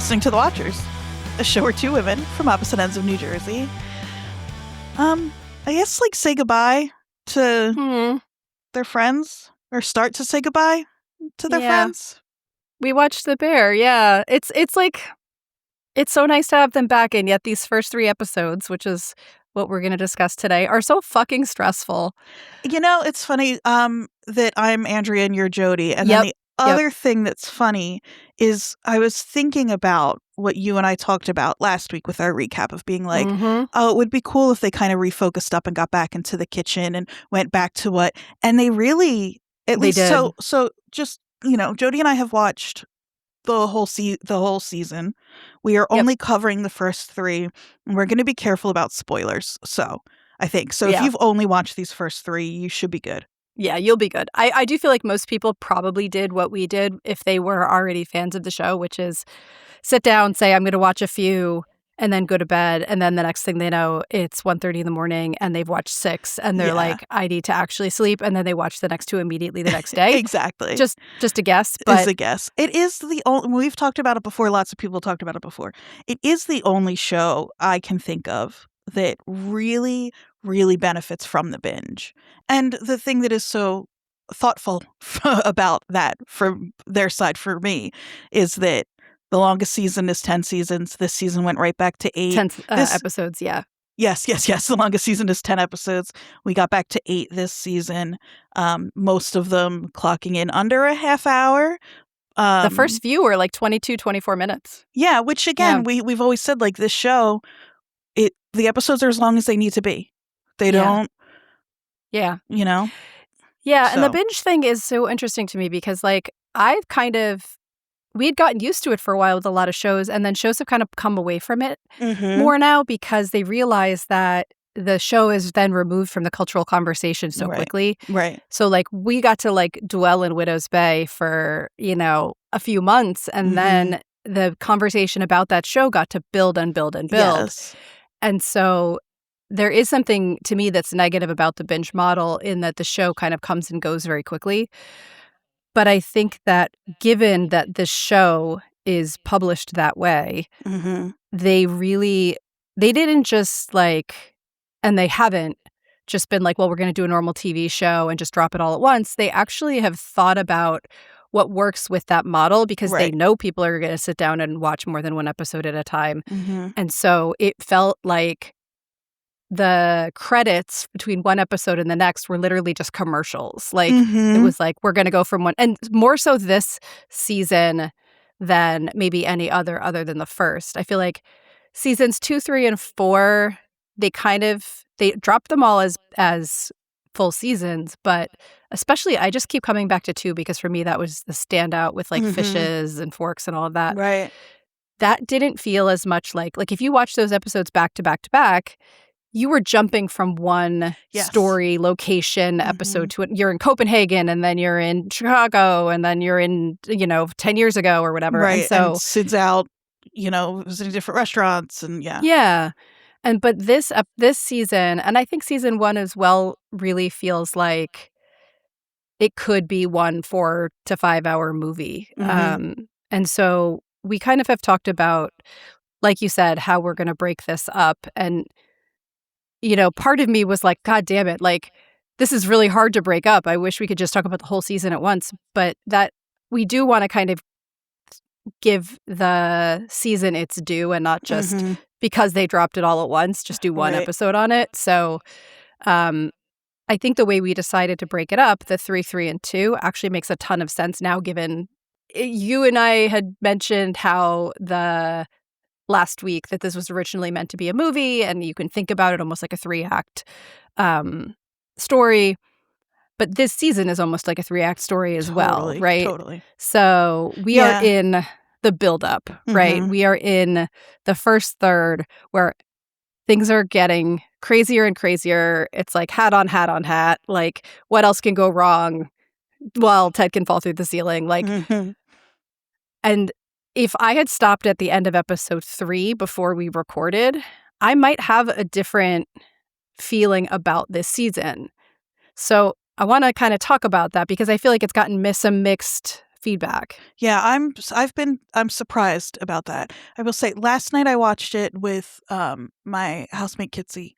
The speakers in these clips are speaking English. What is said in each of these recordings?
listening to The Watchers, a show where two women from opposite ends of New Jersey, I guess, like, say goodbye to their friends, or start to say goodbye to their friends. We watched The Bear, yeah. It's like, it's so nice to have them back, and yet these first 3 episodes, which is what we're going to discuss today, are so fucking stressful. You know, it's funny that I'm Andrea and you're Jodie, and then the other thing that's funny is I was thinking about what you and I talked about last week with our recap of being like, oh, it would be cool if they kind of refocused up and got back into the kitchen and went back to what, and they really, at least did. So just, you know, Jodie and I have watched the whole season. We are only covering the first 3, and we're going to be careful about spoilers. So I think so. If you've only watched these first 3, you should be good. Yeah, you'll be good. I do feel like most people probably did what we did if they were already fans of the show, which is sit down, say, I'm going to watch a few, and then go to bed. And then the next thing they know, it's 1:30 in the morning, and they've watched 6, and they're like, I need to actually sleep. And then they watch the next 2 immediately the next day. Exactly. Just a guess. But it's a guess. It is the only, we've talked about it before. Lots of people talked about it before. It is the only show I can think of that really, really benefits from the binge. And the thing that is so thoughtful about that from their side for me is that the longest season is 10 seasons. This season went right back to 8. 10 episodes, yeah. Yes. The longest season is 10 episodes. We got back to 8 this season. Most of them clocking in under a half hour. The first few were like 22, 24 minutes. Yeah, which again, we've always said, like, this show, the episodes are as long as they need to be. They don't. Yeah. You know? Yeah, So. and the binge thing is so interesting to me because, like, we had gotten used to it for a while with a lot of shows, and then shows have kind of come away from it more now because they realize that the show is then removed from the cultural conversation so quickly. Right. So, like, we got to, like, dwell in Widow's Bay for, you know, a few months, and then the conversation about that show got to build and build and build. Yes. And so there is something to me that's negative about the binge model in that the show kind of comes and goes very quickly. But I think that given that the show is published that way, they didn't just like, and they haven't just been like, well, we're going to do a normal TV show and just drop it all at once. They actually have thought about what works with that model because they know people are going to sit down and watch more than one episode at a time. And so it felt like the credits between one episode and the next were literally just commercials. Like, it was like, we're going to go from one, and more so this season than maybe any other than the first. I feel like seasons 2, 3, and 4, they dropped them all as full seasons, but especially I just keep coming back to 2 because for me that was the standout with like fishes and forks and all of that. Right. That didn't feel as much like if you watch those episodes back to back to back, you were jumping from one story, location, episode to it. You're in Copenhagen, and then you're in Chicago, and then you're in, 10 years ago or whatever. Right. And so and Sid's out, visiting different restaurants and Yeah. But this season, and I think season 1 as well, really feels like it could be one 4 to 5 hour movie. And so we kind of have talked about, like you said, how we're going to break this up. And part of me was like, God damn it, like, this is really hard to break up. I wish we could just talk about the whole season at once. But that we do want to kind of give the season its due and not just because they dropped it all at once, just do one episode on it. So I think the way we decided to break it up, the 3, 3, and 2, actually makes a ton of sense now, given you and I had mentioned how last week that this was originally meant to be a movie, and you can think about it almost like a 3-act story. But this season is almost like a 3-act story as well, right? Totally. So we are in the buildup, right? We are in the first third where things are getting crazier and crazier. It's like hat on hat on hat. Like, what else can go wrong? Well, Ted can fall through the ceiling. Like, and if I had stopped at the end of episode 3 before we recorded, I might have a different feeling about this season. So I want to kind of talk about that because I feel like it's gotten some mixed feedback. Yeah, I'm surprised about that. I will say last night I watched it with my housemate Kitsy.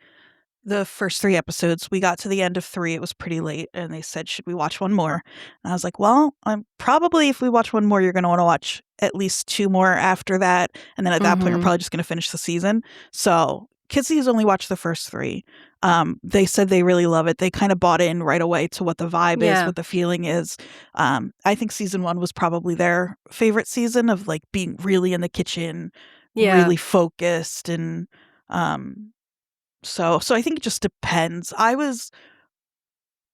The first 3 episodes, we got to the end of 3. It was pretty late, and they said, "Should we watch one more?" And I was like, "Well, I'm probably if we watch one more, you're going to want to watch at least 2 more after that, and then at that point, you're probably just going to finish the season." So Kitsy has only watched the first 3. They said they really love it. They kind of bought in right away to what the vibe is, Yeah. what the feeling is. I think season 1 was probably their favorite season of like being really in the kitchen, Yeah. really focused, and so I think it just depends. I was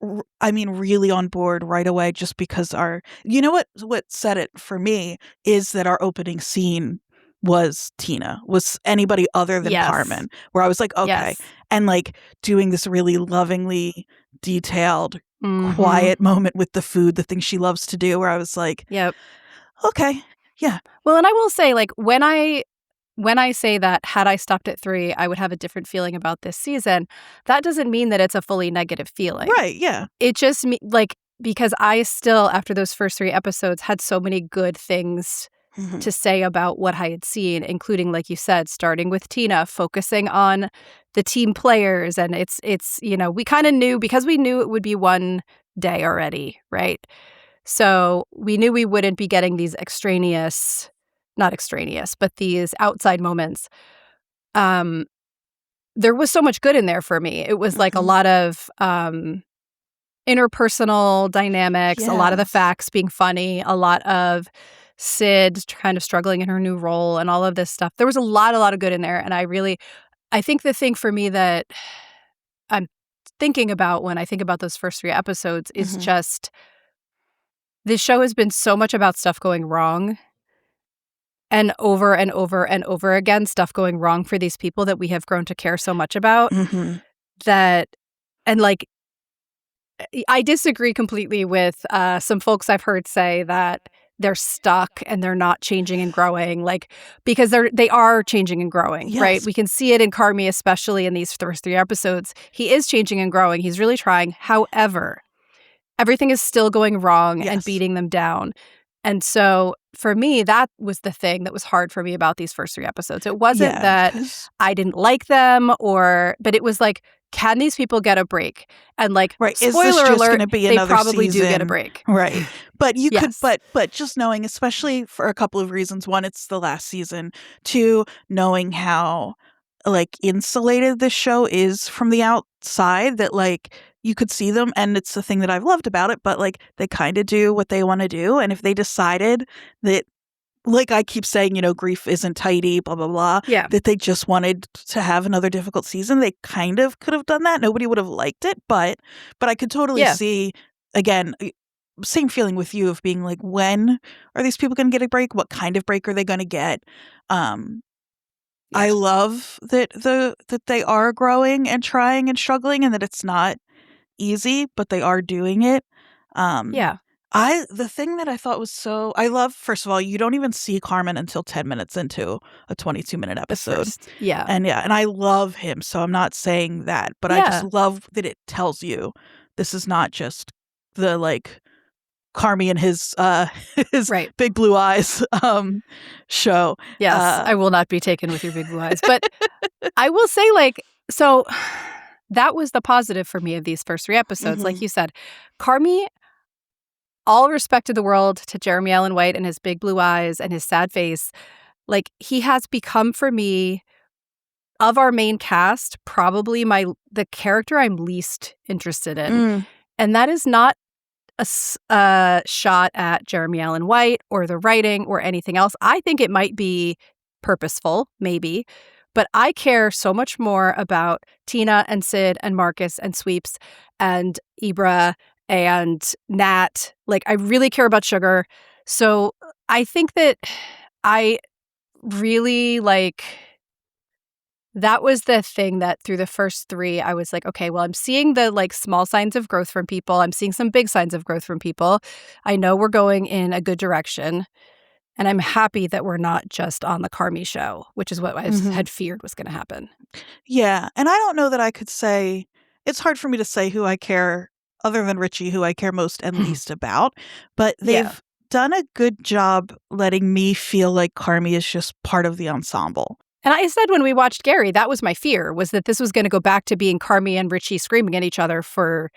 really on board right away just because what said it for me is that our opening scene was Tina, was anybody other than Yes. Carmen, where I was like, okay. Yes. And like doing this really lovingly detailed, Mhm. quiet moment with the food, the thing she loves to do, where I was like, Yep. okay, yeah. Well, and I will say, like, when I say that had I stopped at 3, I would have a different feeling about this season, that doesn't mean that it's a fully negative feeling. Right, yeah. It just like, because I still, after those first 3 episodes, had so many good things Mhm. to say about what I had seen, including, like you said, starting with Tina, focusing on the team players. And it's we kind of knew, because we knew it would be one day already, right? So we knew we wouldn't be getting these not extraneous, but these outside moments. There was so much good in there for me. It was like a lot of interpersonal dynamics, a lot of the Yes. facts being funny, a lot of Sid kind of struggling in her new role and all of this stuff. There was a lot of good in there. And I think the thing for me that I'm thinking about when I think about those first 3 episodes is just this show has been so much about stuff going wrong, and over and over and over again, stuff going wrong for these people that we have grown to care so much about. That, and like, I disagree completely with some folks I've heard say that they're stuck and they're not changing and growing, like, because they are changing and growing, right? Yes. We can see it in Carmy, especially in these first 3 episodes. He is changing and growing. He's really trying. However, everything is still going wrong and Yes. beating them down. And so for me, that was the thing that was hard for me about these first 3 episodes. It wasn't that I didn't like them, but it was like, can these people get a break? And like, right, spoiler is this just alert, going to be they another probably season? do get a break. Right. But you Yes. could, but just knowing, especially for a couple of reasons. One, it's the last season. 2, knowing how like insulated this show is from the outside, that like you could see them, and it's the thing that I've loved about it, but like they kind of do what they want to do. And if they decided that, like I keep saying, grief isn't tidy, blah, blah, blah, Yeah. that they just wanted to have another difficult season, they kind of could have done that. Nobody would have liked it, but I could totally see, again, same feeling with you of being like, when are these people going to get a break? What kind of break are they going to get? I love that they are growing and trying and struggling, and that it's not easy, but they are doing it. The thing that I thought was I love, first of all, you don't even see Carmen until 10 minutes into a 22-minute episode. And I love him, so I'm not saying that, but I just love that it tells you this is not just the like Carmy and his big blue eyes show. Yes, I will not be taken with your big blue eyes. But I will say, like, so that was the positive for me of these first 3 episodes. Like you said, Carmy, all respect in the world to Jeremy Allen White and his big blue eyes and his sad face. Like, he has become, for me, of our main cast, probably the character I'm least interested in. And that is not a shot at Jeremy Allen White or the writing or anything else. I think it might be purposeful, maybe, but I care so much more about Tina and Sid and Marcus and Sweeps and Ebra and Nat. Like, I really care about Sugar. So I think that I really that was the thing that through the first 3, I was like, okay, well, I'm seeing the like small signs of growth from people. I'm seeing some big signs of growth from people. I know we're going in a good direction. And I'm happy that we're not just on the Carmy show, which is what I had feared was going to happen. Yeah. And I don't know that I could say, it's hard for me to say who I care, other than Richie, who I care most and least about. But done a good job letting me feel like Carmy is just part of the ensemble. And I said when we watched Gary, that was my fear, was that this was going to go back to being Carmy and Richie screaming at each other for,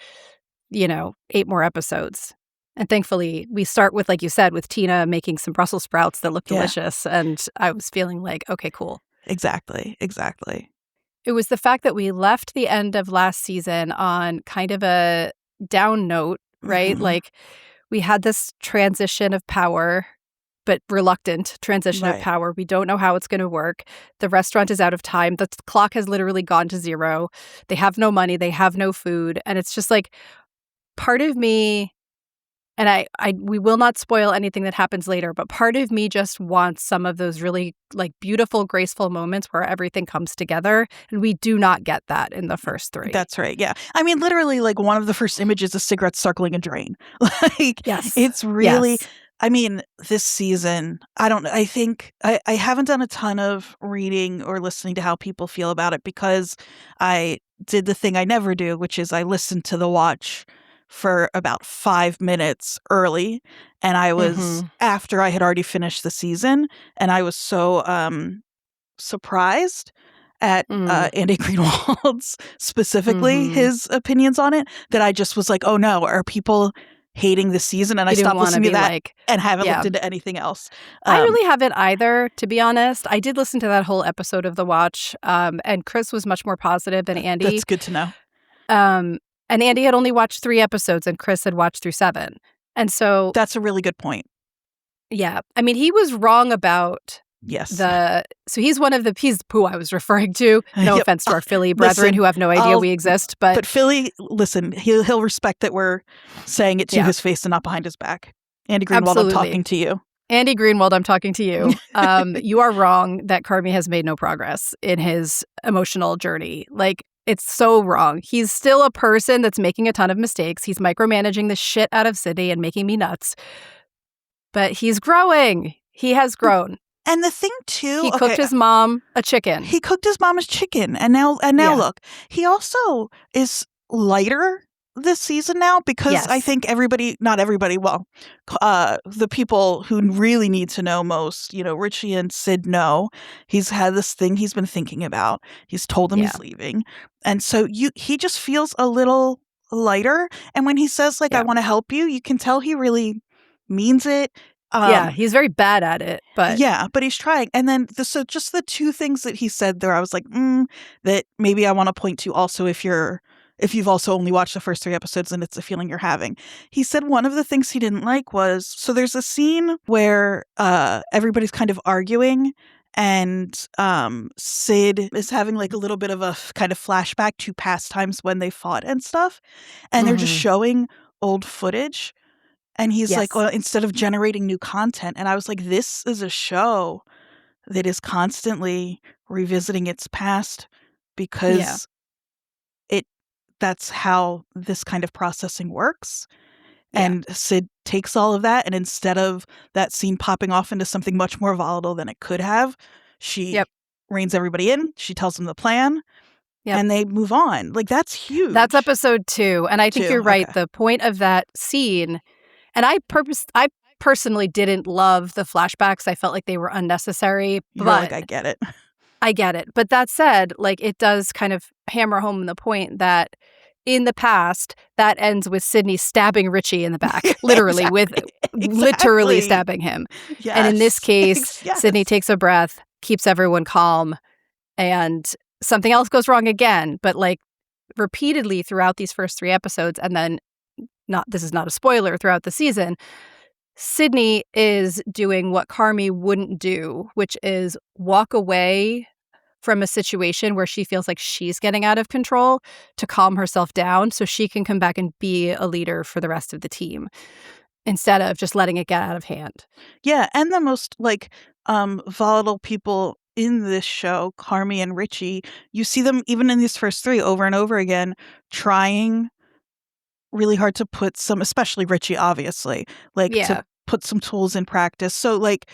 8 more episodes. And thankfully, we start with, like you said, with Tina making some Brussels sprouts that look delicious. And I was feeling like, okay, cool. Exactly. It was the fact that we left the end of last season on kind of a down note, right? Mm-hmm. Like we had this transition of power, but reluctant transition of power. We don't know how it's going to work. The restaurant is out of time. The clock has literally gone to zero. They have no money. They have no food. And it's just like part of me, and we will not spoil anything that happens later, but part of me just wants some of those really like beautiful, graceful moments where everything comes together. And we do not get that in the first 3. That's right. Yeah. I mean, literally, like one of the first images is cigarettes circling a drain. Yes. It's really, yes. I mean, this season, I think I haven't done a ton of reading or listening to how people feel about it because I did the thing I never do, which is I listened to the watch for about 5 minutes early. And I was after I had already finished the season. And I was so surprised at Andy Greenwald's specifically his opinions on it that I just was like, oh no, are people hating the season? And I stopped listening to that and haven't looked into anything else. I really haven't either, to be honest. I did listen to that whole episode of The Watch, and Chris was much more positive than Andy. That's good to know. And Andy had only watched 3 episodes and Chris had watched through 7. And so that's a really good point. Yeah. I mean, he was wrong about so he's he's who I was referring to. No offense to our Philly brethren who have no idea we exist. But Philly, listen, he'll respect that we're saying it to his face and not behind his back. Andy Greenwald, I'm talking to you. Andy Greenwald, I'm talking to you. You are wrong that Carmy has made no progress in his emotional journey. Like, it's so wrong. He's still a person that's making a ton of mistakes. He's micromanaging the shit out of Sydney and making me nuts. But he's growing. He has grown. And the thing too, he cooked his mom a chicken. He cooked his mom a chicken, and now look, he also is lighter this season now because I think not everybody, well, the people who really need to know most, Richie and Sid know. He's had this thing he's been thinking about. He's told them he's leaving, and so he just feels a little lighter. And when he says like, "I want to help you," you can tell he really means it. He's very bad at it, but but he's trying. And then so just the 2 things that he said there, I was like, that maybe I want to point to also if you've also only watched the first 3 episodes and it's a feeling you're having. He said one of the things he didn't like was, so there's a scene where everybody's kind of arguing and Sid is having like a little bit of a kind of flashback to past times when they fought and stuff. And they're just showing old footage. And he's like, well, instead of generating new content. And I was like, this is a show that is constantly revisiting its past because that's how this kind of processing works. And Sid takes all of that. And instead of that scene popping off into something much more volatile than it could have, she reins everybody in. She tells them the plan. And they move on. Like, that's huge. That's episode 2. And I think you're right. The point of that scene... And I personally didn't love the flashbacks. I felt like they were unnecessary. You're like, I get it. I get it. But that said, like, it does kind of hammer home the point that in the past, that ends with Sydney stabbing Richie in the back, literally, literally stabbing him. Yes. And in this case, Sydney takes a breath, keeps everyone calm, and something else goes wrong again. But like repeatedly throughout these first 3 episodes, and then this is not a spoiler, throughout the season, Sydney is doing what Carmy wouldn't do, which is walk away from a situation where she feels like she's getting out of control to calm herself down so she can come back and be a leader for the rest of the team instead of just letting it get out of hand. Yeah, and the most volatile people in this show, Carmy and Richie, you see them even in these first 3 over and over again trying really hard to put some, especially Richie, obviously, to put some tools in practice. So like,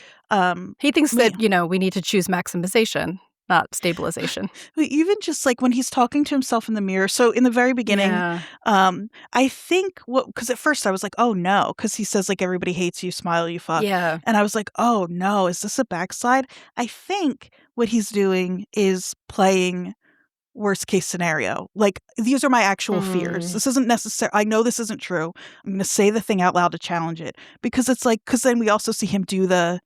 he thinks that, we need to choose maximization. not stabilization. Even just like when he's talking to himself in the mirror. So in the very beginning, Yeah. I think because at first I was like, oh no, because he says like everybody hates you, smile, you fuck. Yeah. And I was like, oh no, is this a backslide? I think what he's doing is playing worst case scenario. Like, these are my actual fears. This isn't necessary. I know this isn't true. I'm going to say the thing out loud to challenge it, because it's like, because then we also see him do the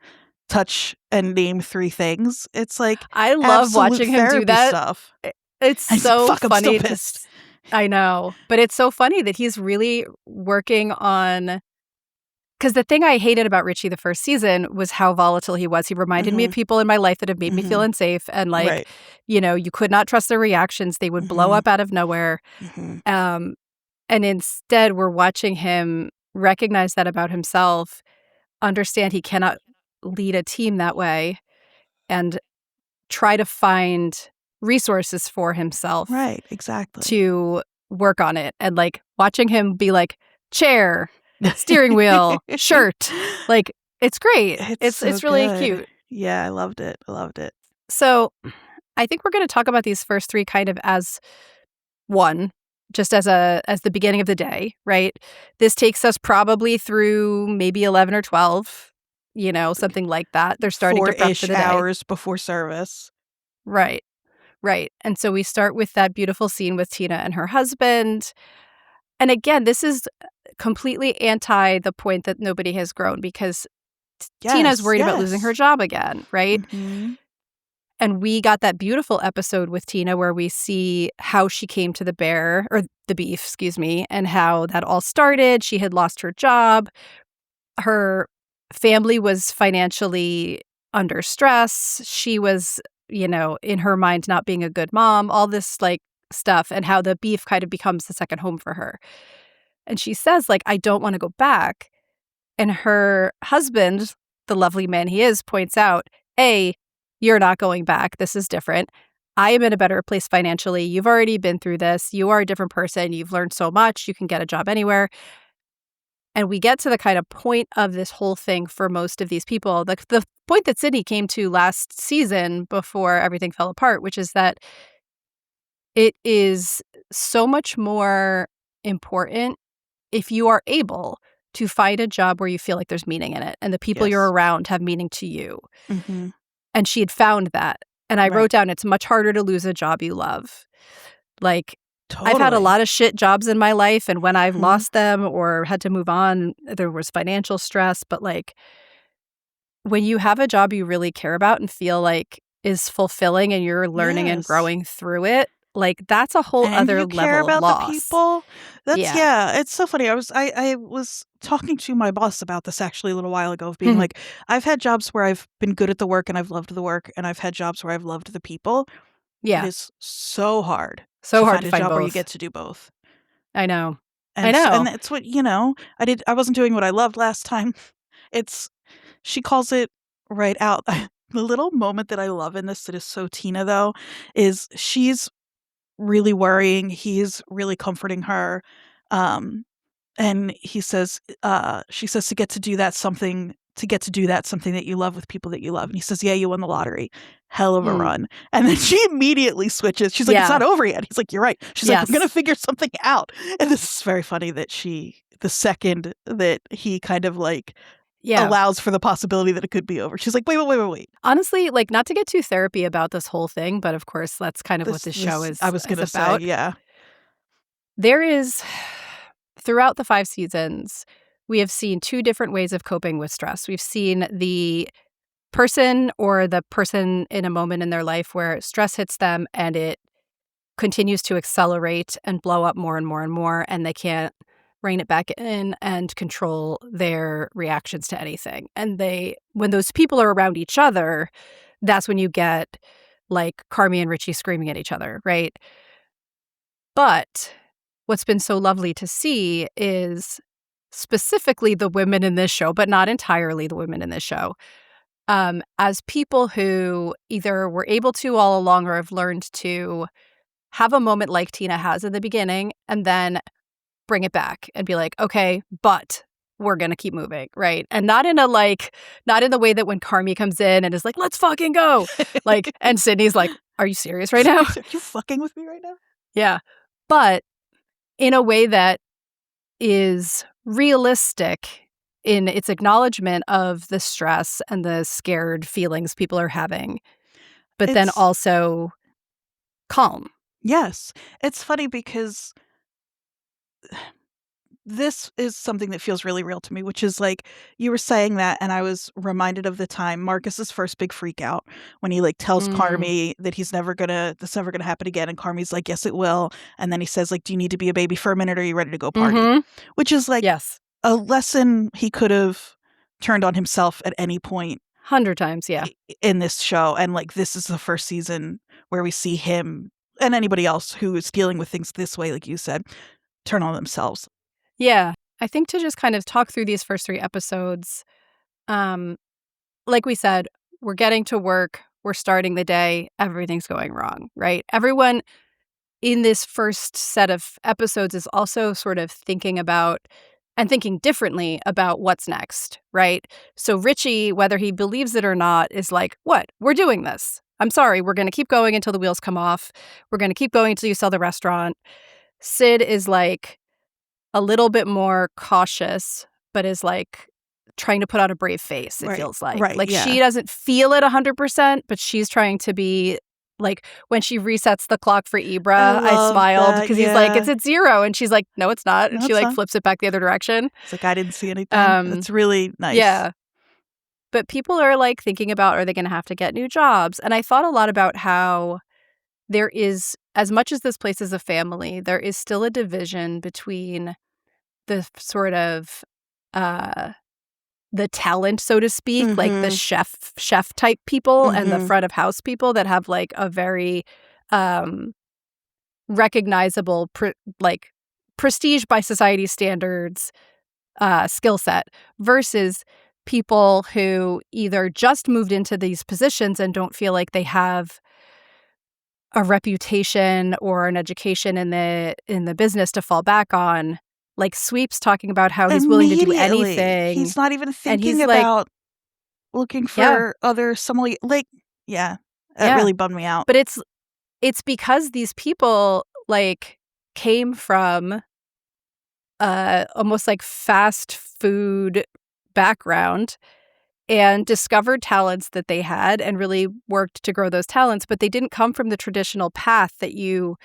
touch and name 3 things. It's like I love absolute watching him do therapy that. stuff. It's And he's like, so fuck, I'm still funny pissed. I know, but it's so funny that he's really working on. Because the thing I hated about Richie the first season was how volatile he was. He reminded me of people in my life that have made me feel unsafe, and like, Right. you could not trust their reactions. They would blow up out of nowhere. And instead, we're watching him recognize that about himself, understand he cannot lead a team that way, and try to find resources for himself Right, exactly. to work on it. And like watching him be like, chair, steering wheel, shirt, like it's great. It's so really good. cute. Yeah, I loved it. I loved it. So I think we're going to talk about these first 3 kind of as one, just as the beginning of the day, right? This takes us probably through maybe 11 or 12, something like that. They're starting to prep for the day. 4-ish hours before service. Right. Right. And so we start with that beautiful scene with Tina and her husband. And again, this is completely anti the point that nobody has grown, because Tina's worried about losing her job again, right? And we got that beautiful episode with Tina where we see how she came to the beef, excuse me, and how that all started. She had lost her job. Her family was financially under stress. She was, in her mind, not being a good mom, all this like stuff, and how the beef kind of becomes the second home for her. And she says, like, I don't want to go back. And her husband, the lovely man he is, points out, A, you're not going back. This is different. I am in a better place financially. You've already been through this. You are a different person. You've learned so much. You can get a job anywhere. And we get to the kind of point of this whole thing for most of these people, the point that Sydney came to last season before everything fell apart, which is that it is so much more important if you are able to find a job where you feel like there's meaning in it and the people you're around have meaning to you. And she had found that. And I wrote down, it's much harder to lose a job you love. Like, I've had a lot of shit jobs in my life, and when I've lost them or had to move on, there was financial stress. But like, when you have a job you really care about and feel like is fulfilling and you're learning and growing through it, like that's a whole other you level care of about loss. the people. That's it's so funny. I was talking to my boss about this actually a little while ago, of being like, I've had jobs where I've been good at the work and I've loved the work, and I've had jobs where I've loved the people. It is so hard. So hard to to find a find job where you both. get to do both. I know. And that's what, I wasn't doing what I loved last time. She calls it right out. The little moment that I love in this that is so Tina, though, is she's really worrying. He's really comforting her. And she says to get to do that something that you love with people that you love. And he says, yeah, you won the lottery. Hell of a run. And then she immediately switches. She's like, it's not over yet. He's like, you're right. She's like, we're going to figure something out. And this is very funny that the second that he kind of like allows for the possibility that it could be over, she's like, wait. Honestly, like, not to get too therapy about this whole thing, but of course, that's kind of what this show is. I was going to about. say, yeah. There is, throughout the 5 seasons, we have seen 2 different ways of coping with stress. We've seen the person in a moment in their life where stress hits them and it continues to accelerate and blow up more and more and more, and they can't rein it back in and control their reactions to anything. And when those people are around each other, that's when you get like Carmy and Richie screaming at each other, right? But what's been so lovely to see is specifically the women in this show, but not entirely the women in this show, as people who either were able to all along or have learned to have a moment like Tina has in the beginning and then bring it back and be like, okay, but we're going to keep moving, right? And not in the way that when Carmy comes in and is like, let's fucking go. Like, and Sydney's like, are you serious right now? Are you fucking with me right now? Yeah. But in a way that is realistic in its acknowledgement of the stress and the scared feelings people are having, but then also calm. Yes. It's funny because this is something that feels really real to me, which is like you were saying that, and I was reminded of the time Marcus's first big freak out when he like tells Carmy that that's never gonna happen again, and Carmy's like, yes, it will. And then he says, like, do you need to be a baby for a minute, or are you ready to go party? Which is like a lesson he could have turned on himself at any point 100 times, yeah. in this show. And like this is the first season where we see him and anybody else who is dealing with things this way, like you said, turn on themselves. Yeah. I think to just kind of talk through these first 3 episodes, like we said, we're getting to work, we're starting the day, everything's going wrong, right? Everyone in this first set of episodes is also sort of thinking about and thinking differently about what's next, right? So Richie, whether he believes it or not, is like, what? We're doing this. I'm sorry, we're going to keep going until the wheels come off. We're going to keep going until you sell the restaurant. Sid is like a little bit more cautious, but is like trying to put on a brave face, it feels like. Right, yeah. She doesn't feel it 100%, but she's trying to be like, when she resets the clock for Ebra, I smiled because he's like, it's at 0. And she's like, no, it's not. And she like flips it back the other direction. It's like, I didn't see anything. That's really nice. Yeah. But people are like thinking about, are they going to have to get new jobs? And I thought a lot about how there is, as much as this place is a family, there is still a division between the sort of the talent, so to speak, like the chef type people and the front of house people that have like a very recognizable prestige by society standards skill set versus people who either just moved into these positions and don't feel like they have a reputation or an education in the business to fall back on. Like Sweep's talking about how he's willing to do anything. He's not even thinking about looking for other sommelier. Like, that really bummed me out. But it's because these people like came from almost like fast food background and discovered talents that they had and really worked to grow those talents, but they didn't come from the traditional path that you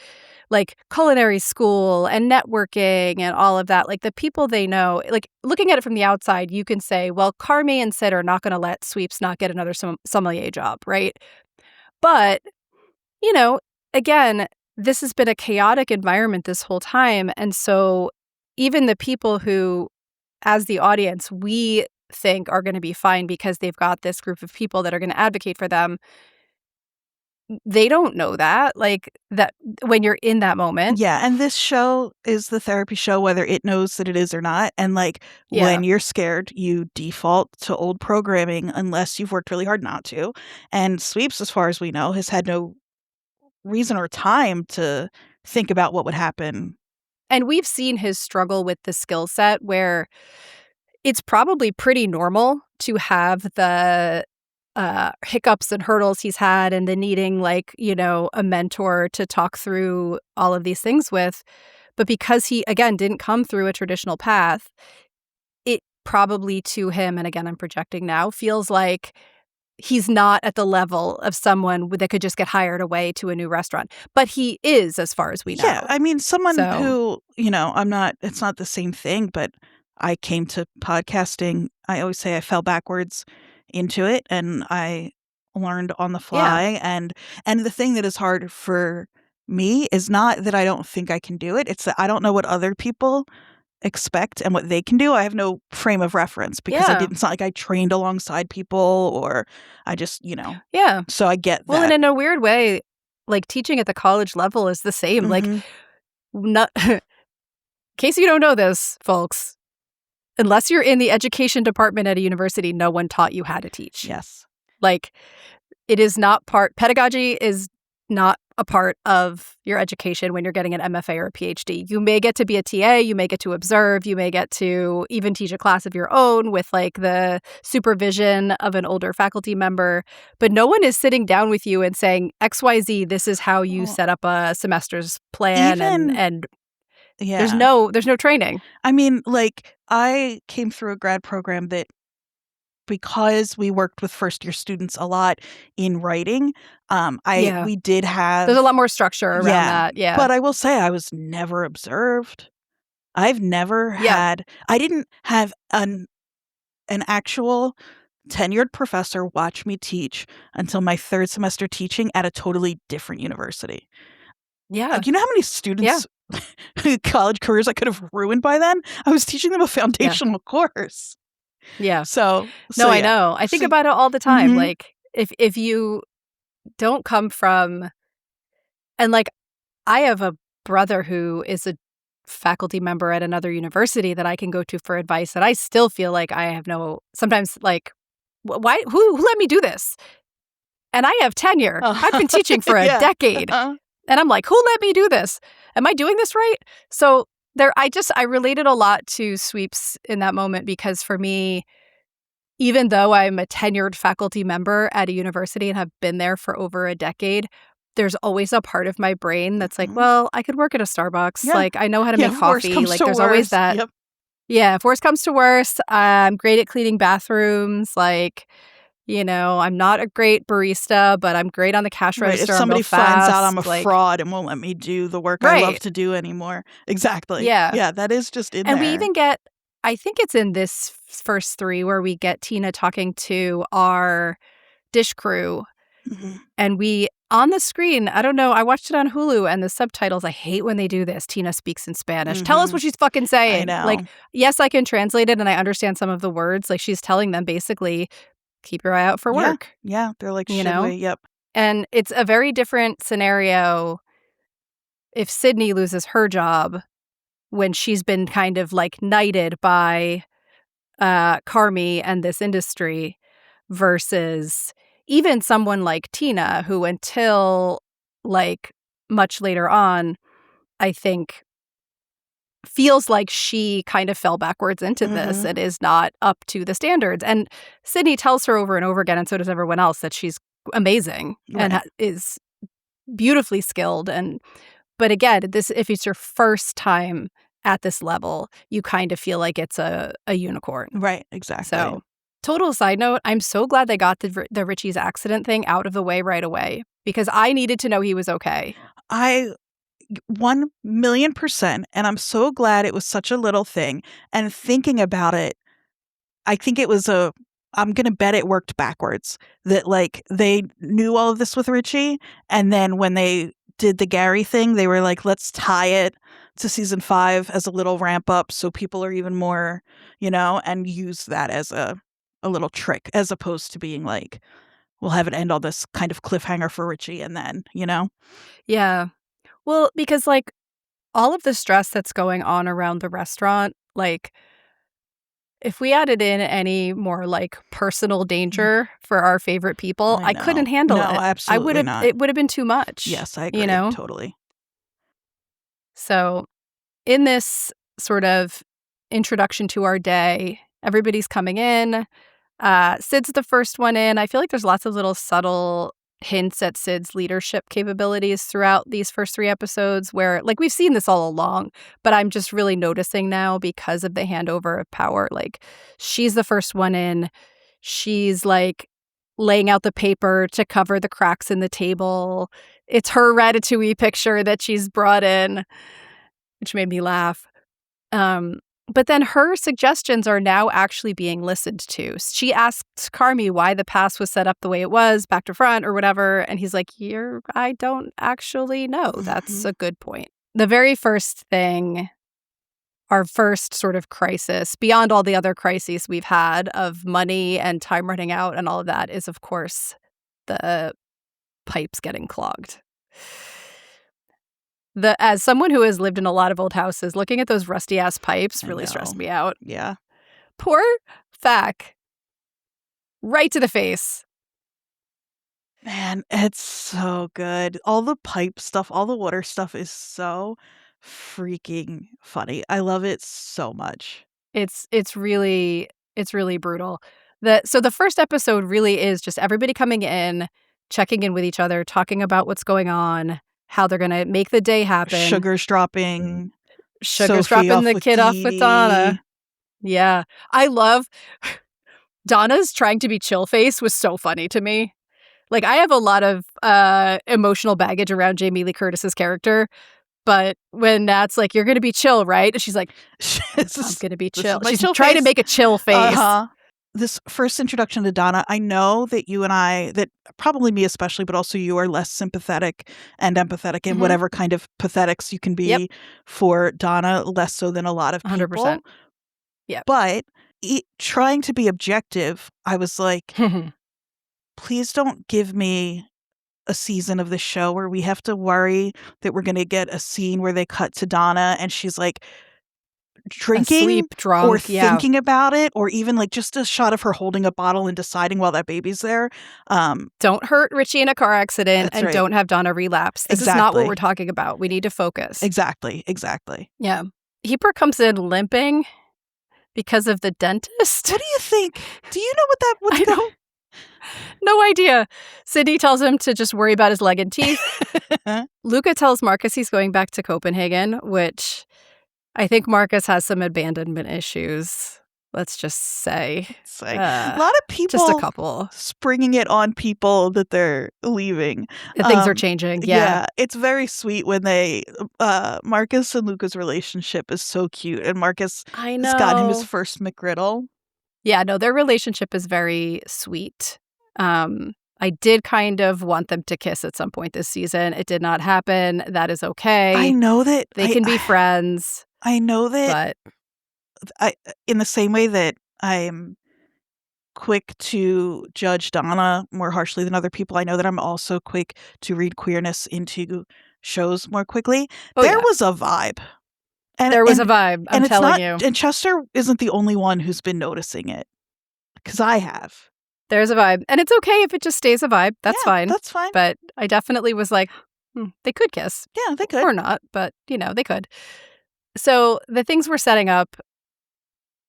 like culinary school and networking and all of that. Like the people they know, like looking at it from the outside, you can say, well, Carmy and Sid are not going to let Sweeps not get another sommelier job, right? But, you know, again, this has been a chaotic environment this whole time. And so even the people who, as the audience, we think are going to be fine because they've got this group of people that are going to advocate for them, they don't know that, like, that when you're in that moment. Yeah, and this show is the therapy show, whether it knows that it is or not. And, like, when you're scared, you default to old programming unless you've worked really hard not to. And Sweeps, as far as we know, has had no reason or time to think about what would happen. And we've seen his struggle with the skill set where it's probably pretty normal to have the hiccups and hurdles he's had and the needing, like, you know, a mentor to talk through all of these things with. But because he, again, didn't come through a traditional path, it probably to him, and again, I'm projecting now, feels like he's not at the level of someone that could just get hired away to a new restaurant. But he is, as far as we know. Yeah, I mean, someone who, you know, it's not the same thing, but I came to podcasting, I always say I fell backwards into it and I learned on the fly. And the thing that is hard for me is not that I don't think I can do it. It's that I don't know what other people expect and what they can do. I have no frame of reference because it's not like I trained alongside people or I just, you know. Yeah. So I get that. Well, and in a weird way, like teaching at the college level is the same. Like, not, in case you don't know this, folks, unless you're in the education department at a university, no one taught you how to teach. Yes. Like, it is not pedagogy is not a part of your education when you're getting an MFA or a PhD. You may get to be a TA, you may get to observe, you may get to even teach a class of your own with like the supervision of an older faculty member, but no one is sitting down with you and saying, XYZ, this is how you Well, set up a semester's plan even and there's yeah. no training. I mean, like, I came through a grad program that, because we worked with first-year students a lot in writing, Yeah. we did have There's a lot more structure around that. Yeah. But I will say I was never observed. I've never Yeah. I didn't have an actual tenured professor watch me teach until my third semester teaching at a totally different university. Yeah. You know how many Yeah. students' college careers I could have ruined by then? I was teaching them a foundational course. Yeah. So No, I yeah. know. I think So about it all the time. Mhm. Like, if you don't come from and, like, I have a brother who is a faculty member at another university that I can go to for advice, and I still feel like I have no sometimes, like, why who let me do this? And I have tenure. I've been teaching for a Yeah. decade. And I'm like, "Who let me do this? Am I doing this right?" So, I related a lot to sweeps in that moment because for me, even though I'm a tenured faculty member at a university and have been there for over a decade, there's always a part of my brain that's like, Mhm. "Well, I could work at a Starbucks. Yeah. Like, I know how to Yeah, make if worse coffee." comes Like, to there's always worse. that. Yep. Yeah, if worse comes to worse, I'm great at cleaning bathrooms. Like, I'm not a great barista, but I'm great on the cash Right, if register. I'm real somebody finds out I'm a fast. Like, fraud and won't let me do the work I love right. to do anymore. Exactly. Yeah. Yeah, that is just in And we there. even get I think it's in this first 3 where we get Tina talking to our dish crew, Mhm. and we on the screen, I don't know, I watched it on Hulu, and the subtitles, I hate when they do this. Tina speaks in Spanish. Tell us Mhm. what she's fucking I saying. Like, know. yes, I can translate it, and I understand some of the words. Like, she's telling them basically, keep your eye out for Yeah. work, Yeah, they're like, you "Should know? we?" Yep. And it's a very different scenario if Sydney loses her job when she's been kind of, like, knighted by Carmy and this industry versus even someone like Tina, who until like much later on, I think feels like she kind of fell backwards into this Mhm. and is not up to the standards. And Sydney tells her over and over again, and so does everyone else, that she's amazing and Right. is beautifully skilled. And but again, this if it's your first time at this level, you kind of feel like it's a unicorn. Right, exactly. So, total side note, I'm so glad they got the Richie's accident thing out of the way right away because I needed to know he was okay. I 1,000,000%, and I'm so glad it was such a little thing, and thinking about it, I think it was I'm gonna bet it worked backwards, that, like, they knew all of this with Richie, and then when they did the Gary thing, they were like, "Let's tie it to season 5 as a little ramp up so people are even more," and use that as a little trick, as opposed to being like, "We'll have it end all this kind of cliffhanger for Richie," and then. Yeah. Well, because, like, all of the stress that's going on around the restaurant, like, if we added in any more, like, personal Mm, danger for our favorite people, I I couldn't know. handle No, it. absolutely not. It would've been too much, Yes, I you agree, know? totally. So, in this sort of introduction to our day, everybody's coming in. Sid's the first one in. I feel like there's lots of little subtle hints at Sid's leadership capabilities throughout these first 3 episodes where, like, we've seen this all along, but I'm just really noticing now because of the handover of power. Like, she's the first one in. She's, like, laying out the paper to cover the cracks in the table. It's her Ratatouille picture that she's brought in, which made me laugh. Um, but then her suggestions are now actually being listened to. She asks Carmy why the past was set up the way it was, back to front or whatever, and he's like, I don't actually know. That's Mhm. a good point. The very first thing, our first sort of crisis, beyond all the other crises we've had of money and time running out and all of that, is, of course, the pipes getting clogged. As someone who has lived in a lot of old houses, looking at those rusty ass pipes I really stressed know. me out. Yeah. Poor Fack. Right to the face. Man, it's so good. All the pipe stuff, all the water stuff is so freaking funny. I love it so much. It's really brutal. So the first episode really is just everybody coming in, checking in with each other, talking about what's going on, how they're gonna make the day happen. Sugar's dropping Sugar's Sophie dropping off the with kid off Dee with Donna. Dee. Yeah. I love Donna's trying to be chill face was so funny to me. Like, I have a lot of emotional baggage around Jamie Lee Curtis's character, but when Nat's like, "You're gonna be chill, right?" And she's like, I'm gonna be This is chill. my She's chill trying to face. make a chill face. This first introduction to Donna, I know that you and I, that probably me especially, but also you are less sympathetic and empathetic in Mhm. whatever kind of pathetics you can Yep. be for Donna, less so than a lot of 100%. people. Yep. But trying to be objective, I was like, please don't give me a season of the show where we have to worry that we're going to get a scene where they cut to Donna and she's like drinking Asleep, or drunk, yeah. thinking about it, or even like just a shot of her holding a bottle and deciding while that baby's there. Don't hurt Richie in a car accident That's and right. don't have Donna relapse. This is not what we're talking about. We need to focus. Exactly. Yeah. Heeper comes in limping because of the dentist. What do you think? Do you know what's I don't. No idea. Sydney tells him to just worry about his leg and teeth. Luca tells Marcus he's going back to Copenhagen, which I think Marcus has some abandonment issues. Let's just say. It's like a lot of people, just a couple, springing it on people that they're leaving. that things are changing. Yeah. It's very sweet when they Marcus and Luca's relationship is so cute, and Marcus I know. has gotten him his first McGriddle. Yeah, no, their relationship is very sweet. I did kind of want them to kiss at some point this season. It did not happen. That is okay. I know that they can be friends. I know that, but in the same way that I'm quick to judge Donna more harshly than other people, I know that I'm also quick to read queerness into shows more quickly. There was a vibe. And, there was a vibe, I'm telling you. And Chester isn't the only one who's been noticing it, because I have. There's a vibe. And it's okay if it just stays a vibe. That's fine. That's fine. But I definitely was like, they could kiss. Yeah, they could. Or not, but, they could. So the things we're setting up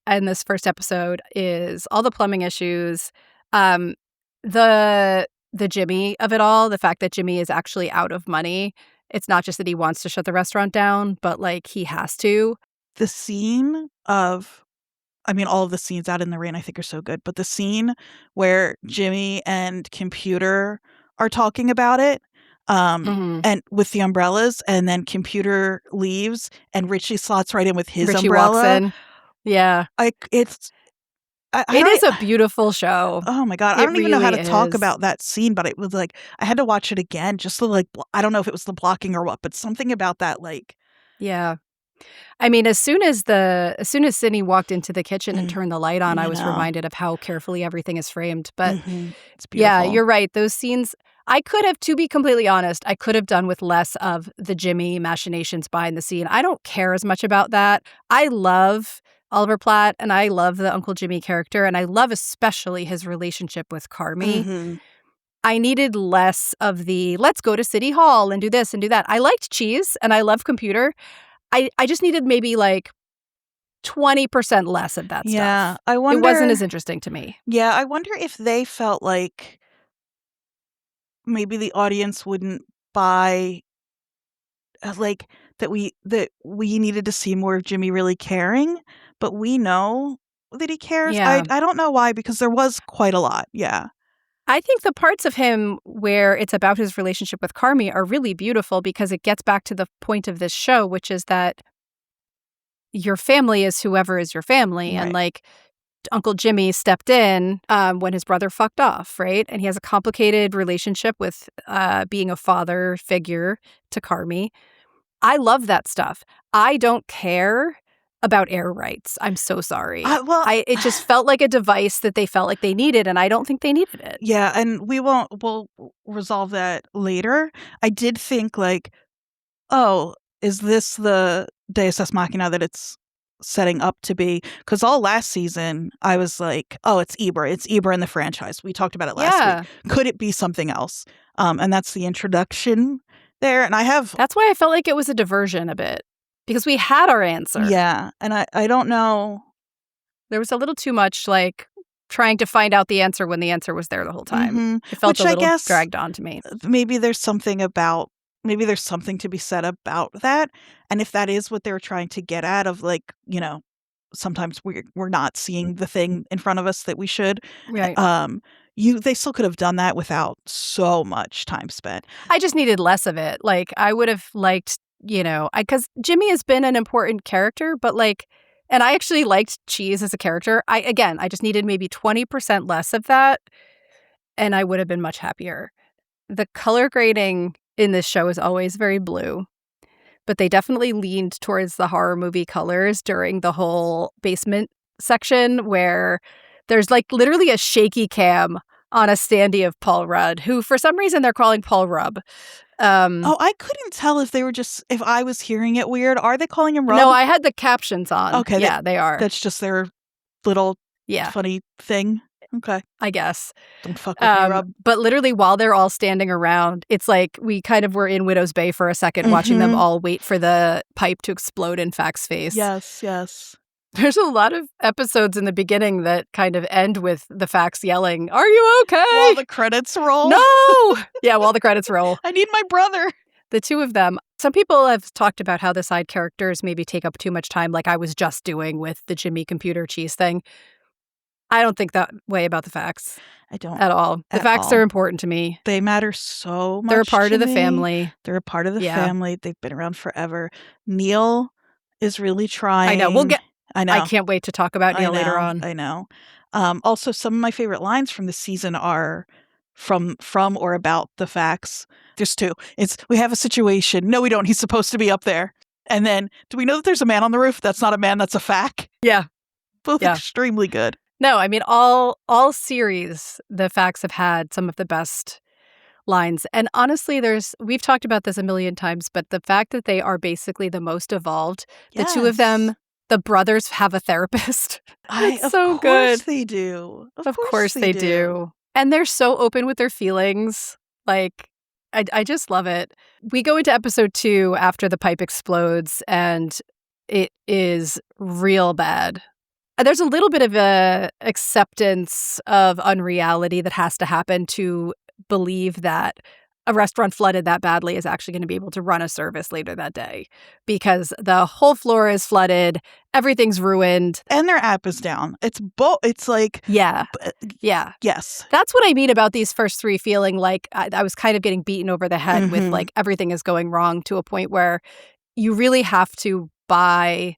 in this first episode is all the plumbing issues, the Jimmy of it all, the fact that Jimmy is actually out of money. It's not just that he wants to shut the restaurant down, but, like, he has to. The scene of, all of the scenes out in the rain I think are so good, but the scene where Jimmy and Computer are talking about it, and with the umbrellas, and then Computer leaves and Richie slots right in with his umbrella. Walks in. Yeah. It is a beautiful show. Oh my God. I don't even know how to talk about that scene, but it was like, I had to watch it again just to, like, I don't know if it was the blocking or what, but something about that, like. Yeah. As soon as Sydney walked into the kitchen and turned the light on, I was reminded of how carefully everything is framed. But it's beautiful. Yeah, you're right. Those scenes, to be completely honest, I could have done with less of the Jimmy machinations behind the scene. I don't care as much about that. I love Oliver Platt and I love the Uncle Jimmy character, and I love especially his relationship with Carmy. I needed less of the let's go to City Hall and do this and do that. I liked Cheese and I love Computer. I just needed maybe like 20% less of that stuff. Yeah, I wonder. It wasn't as interesting to me. Yeah, I wonder if they felt like maybe the audience wouldn't buy, like, that we needed to see more of Jimmy really caring, but we know that he cares. Yeah. I don't know why, because there was quite a lot. Yeah. I think the parts of him where it's about his relationship with Carmy are really beautiful, because it gets back to the point of this show, which is that your family is whoever is your family. Right. And, like, Uncle Jimmy stepped in when his brother fucked off, right? And he has a complicated relationship with being a father figure to Carmy. I love that stuff. I don't care about air rights. I'm so sorry. It just felt like a device that they felt like they needed, and I don't think they needed it. Yeah, and we'll resolve that later. I did think, like, oh, is this the Deus Ex Machina that it's setting up to be. Because all last season, I was like, oh, it's Ebra. It's Ebra in the franchise. We talked about it last week. Could it be something else? And that's the introduction there. And That's why I felt like it was a diversion a bit. Because we had our answer. Yeah. And I don't know. There was a little too much, like, trying to find out the answer when the answer was there the whole time. Mm-hmm. It felt a little dragged on to me. Maybe there's something to be said about that. And if that is what they were trying to get at, of like, you know, sometimes we're not seeing the thing in front of us that we should. Right. They still could have done that without so much time spent. I just needed less of it. Like, I would have liked, you know, because Jimmy has been an important character, but like, and I actually liked Cheese as a character. I just needed maybe 20% less of that, and I would have been much happier. The color grading in this show is always very blue, but they definitely leaned towards the horror movie colors during the whole basement section, where there's like literally a shaky cam on a standee of Paul Rudd, who for some reason they're calling Paul Rubb. I couldn't tell if I was hearing it weird. Are they calling him Rubb? No, I had the captions on. Okay. Yeah, they are. That's just their little funny thing. Okay. I guess. Don't fuck with me, Rubb. But literally while they're all standing around, it's like we kind of were in Widow's Bay for a second, watching them all wait for the pipe to explode in Fac's face. Yes, yes. There's a lot of episodes in the beginning that kind of end with the Fax yelling, "Are you okay?" While the credits roll. No! Yeah, while the credits roll. I need my brother. The two of them. Some people have talked about how the side characters maybe take up too much time, like I was just doing with the Jimmy computer cheese thing. I don't think that way about the Fax. I don't. At all. The Fax are important to me. They matter so much. They're a part of the family. They're a part of the family. They've been around forever. Neil is really trying. I know. I know. I can't wait to talk about Neil later on. I know. Also, some of my favorite lines from the season are from or about the Fax. There's two. It's, we have a situation. No, we don't. He's supposed to be up there. And then, do we know that there's a man on the roof? That's not a man. That's a Fac. Yeah. Both extremely good. No, I mean, all series, the Fax have had some of the best lines. And honestly, we've talked about this a million times, but the fact that they are basically the most evolved, the two of them, the brothers have a therapist. It's so good. Of course they do. Of course they do. And they're so open with their feelings. Like, I just love it. We go into episode 2 after the pipe explodes, and it is real bad. There's a little bit of a acceptance of unreality that has to happen to believe that a restaurant flooded that badly is actually going to be able to run a service later that day, because the whole floor is flooded, everything's ruined, and their app is down. It's like yeah. Yes, that's what I mean about these first 3 feeling like I was kind of getting beaten over the head with like everything is going wrong, to a point where you really have to buy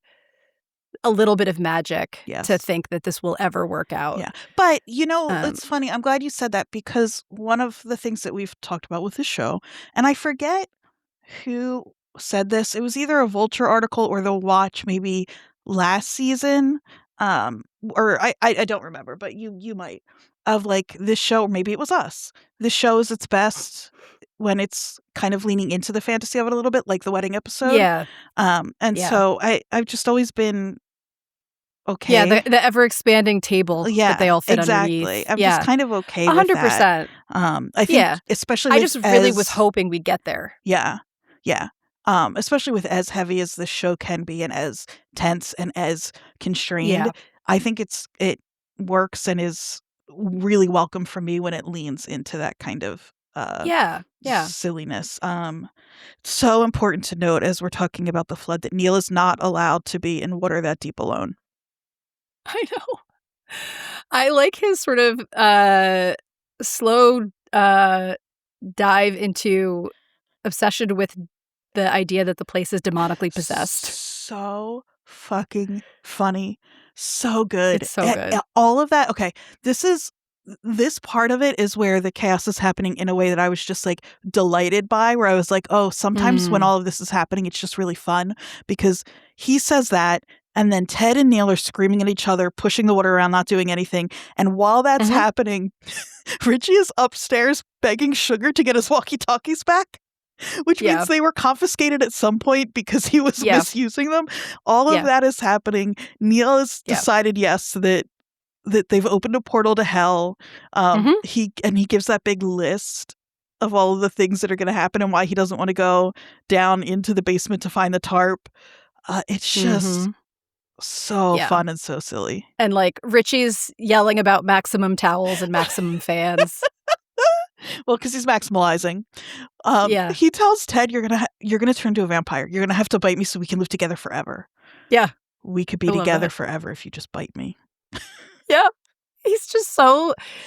a little bit of magic to think that this will ever work out. Yeah. But, you know, it's funny. I'm glad you said that, because one of the things that we've talked about with the show, and I forget who said this, it was either a Vulture article or The Watch maybe last season, or I don't remember, but you might, of like this show, or maybe it was us. This show is its best when it's kind of leaning into the fantasy of it a little bit, like the wedding episode. Yeah. So I've just always been okay. Yeah, the ever-expanding table that they all fit underneath. Exactly. I'm just kind of okay 100%. With that. I think especially I just really was hoping we'd get there. Yeah. Yeah. Especially with as heavy as the show can be, and as tense and as constrained. Yeah. I think it works and is really welcome for me when it leans into that kind of silliness. So important to note, as we're talking about the flood, that Neil is not allowed to be in water that deep alone. I know. I like his sort of slow dive into obsession with the idea that the place is demonically possessed. So fucking funny. So good. It's so good. All of that. Okay. This part of it is where the chaos is happening in a way that I was just like delighted by, where I was like, oh, sometimes when all of this is happening, it's just really fun, because he says that, and then Ted and Neil are screaming at each other, pushing the water around, not doing anything. And while that's happening, Richie is upstairs begging Sugar to get his walkie-talkies back. which Yeah. means they were confiscated at some point because he was Yeah. misusing them. All of Yeah. that is happening. Neil has Yeah. decided, yes, that they've opened a portal to hell. Mhm. He gives that big list of all of the things that are going to happen and why he doesn't want to go down into the basement to find the tarp. It's just Mhm. so Yeah. fun and so silly. And, like, Richie's yelling about maximum towels and maximum fans. Well, because he's maximalizing. Yeah. He tells Ted, "You're gonna turn into a vampire. You're gonna have to bite me so we can live together forever. Yeah. We could be I love together that. forever if you just bite me." Yeah. He's just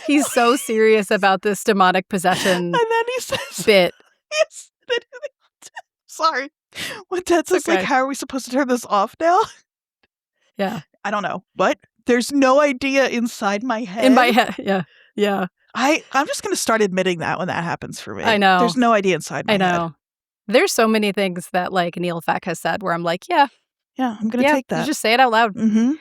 he's so serious about this demonic possession And then he says, bit. yes, sorry. When Ted says, like, Okay. "How are we supposed to turn this off now?" Yeah. I don't know. But there's no idea inside my head. In my head. Yeah. Yeah. I'm just gonna start admitting that when that happens for me. I know. There's no idea inside my I head. know. There's so many things that, like, Neil Feck has said where I'm like, yeah, Yeah, I'm gonna yeah, take you that. just say it out loud. Mm-hmm.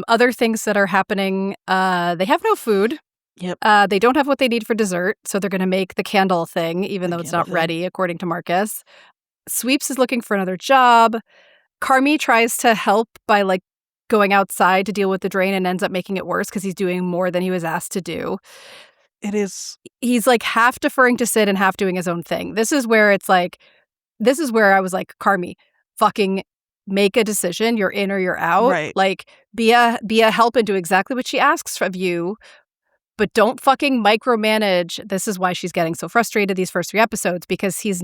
Other things that are happening, they have no food. Yep. They don't have what they need for dessert, so they're gonna make the candle thing, even The though it's candle not thing. ready, according to Marcus. Sweeps is looking for another job. Carmy tries to help by, like, going outside to deal with the drain and ends up making it worse because he's doing more than he was asked to do. It is. He's, like, half deferring to Sid and half doing his own thing. This is where I was like, Carmy, fucking make a decision. You're in or you're out. Right. Like, be a help and do exactly what she asks of you, but don't fucking micromanage. This is why she's getting so frustrated these first 3 episodes, because he's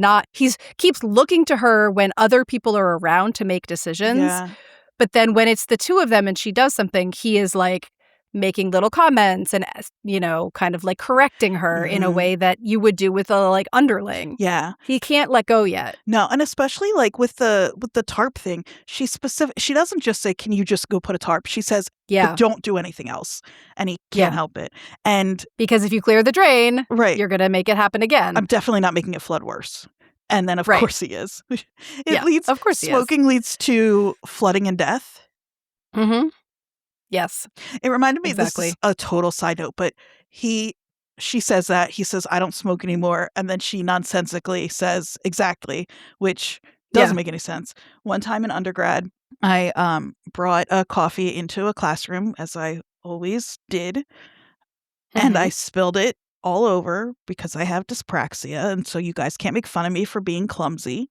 keeps looking to her when other people are around to make decisions. Yeah. But then when it's the two of them and she does something, he is like making little comments and, kind of like correcting her in a Mhm. way that you would do with a, like, underling. Yeah. He can't let go yet. No, and especially like with the tarp thing, she doesn't just say, "Can you just go put a tarp?" She says, Yeah. "But don't do anything else." And he can't Yeah. help it. And Because if you clear the drain, right. you're going to make it happen again. I'm definitely not making it flood worse. And then of Right. course he is. Yeah, of course he is. Smoking leads to flooding and death. Mm-hmm. Yes. It reminded me, Exactly. this is a total side note, but she says that. He says, "I don't smoke anymore." And then she nonsensically says, "Exactly," which doesn't Yeah. make any sense. One time in undergrad, I brought a coffee into a classroom, as I always did, and I spilled it all over because I have dyspraxia, and so you guys can't make fun of me for being clumsy.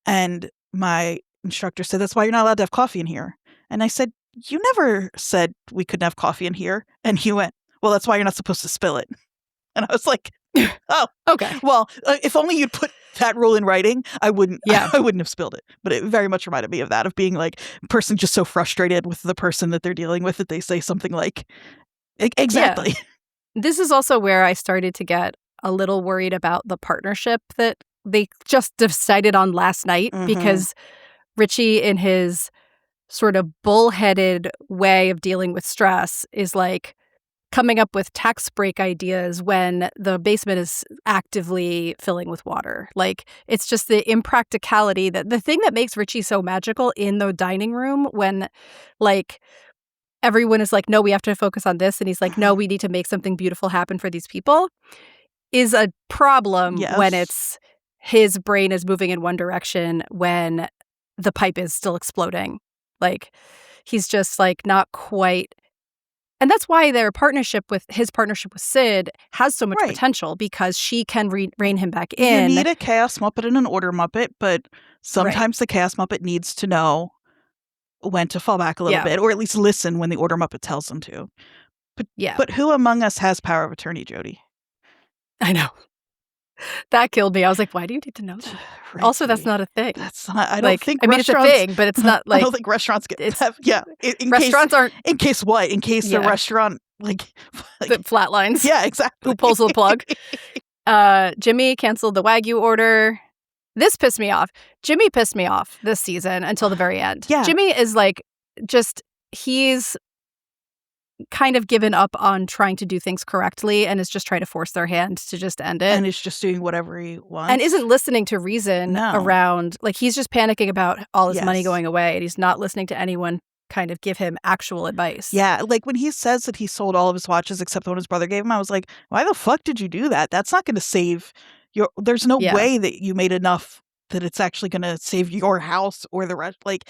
And my instructor said, "That's why you're not allowed to have coffee in here." And I said, "You never said we couldn't have coffee in here." And he went, "Well, that's why you're not supposed to spill it." And I was like, "Oh, Okay. well, if only you'd put that rule in writing, I wouldn't Yeah. I wouldn't have spilled it." But it very much reminded me of that, of being like, person just so frustrated with the person that they're dealing with that they say something like, exactly. This is also where I started to get a little worried about the partnership that they just decided on last night, Mhm. because Richie, in his sort of bullheaded way of dealing with stress, is like coming up with tax break ideas when the basement is actively filling with water. Like, it's just the impracticality, that the thing that makes Richie so magical in the dining room when, like, everyone is like, "No, we have to focus on this." And he's like, "No, we need to make something beautiful happen for these people," is a problem when Yes. it's his brain is moving in one direction when the pipe is still exploding. Like, he's just, like, not quite. And that's why his partnership with Sid has so much Right. potential, because she can rein him back You in. need a Chaos Muppet and an Order Muppet, but sometimes the Chaos Muppet needs to know when to fall back a little Yeah. bit, or at least listen when the Order Muppet tells them to. Yeah. But who among us has power of attorney, Jodie? I know. That killed me. I was like, why do you need to know that? Also, that's not a thing. That's not. I don't Like, think I mean, it's a restaurants. thing, but it's not I like don't think restaurants get. it's- Yeah. In restaurants aren't case. In case what? In case the Yeah. restaurant like the flatlines. yeah, exactly. Who pulls the plug? Jimmy canceled the Wagyu order. This pissed me off. Jimmy pissed me off this season until the very end. Yeah. Jimmy is like, he's kind of given up on trying to do things correctly and is just trying to force their hand to just end it. And is just doing whatever he wants. And isn't listening to reason around, like, he's just panicking about all his money going away, and he's not listening to anyone kind of give him actual advice. Yeah, like when he says that he sold all of his watches except the one his brother gave him, I was like, why the fuck did you do that? That's not going to save there's no Yeah. way that you made enough that it's actually going to save your house or the rest. Like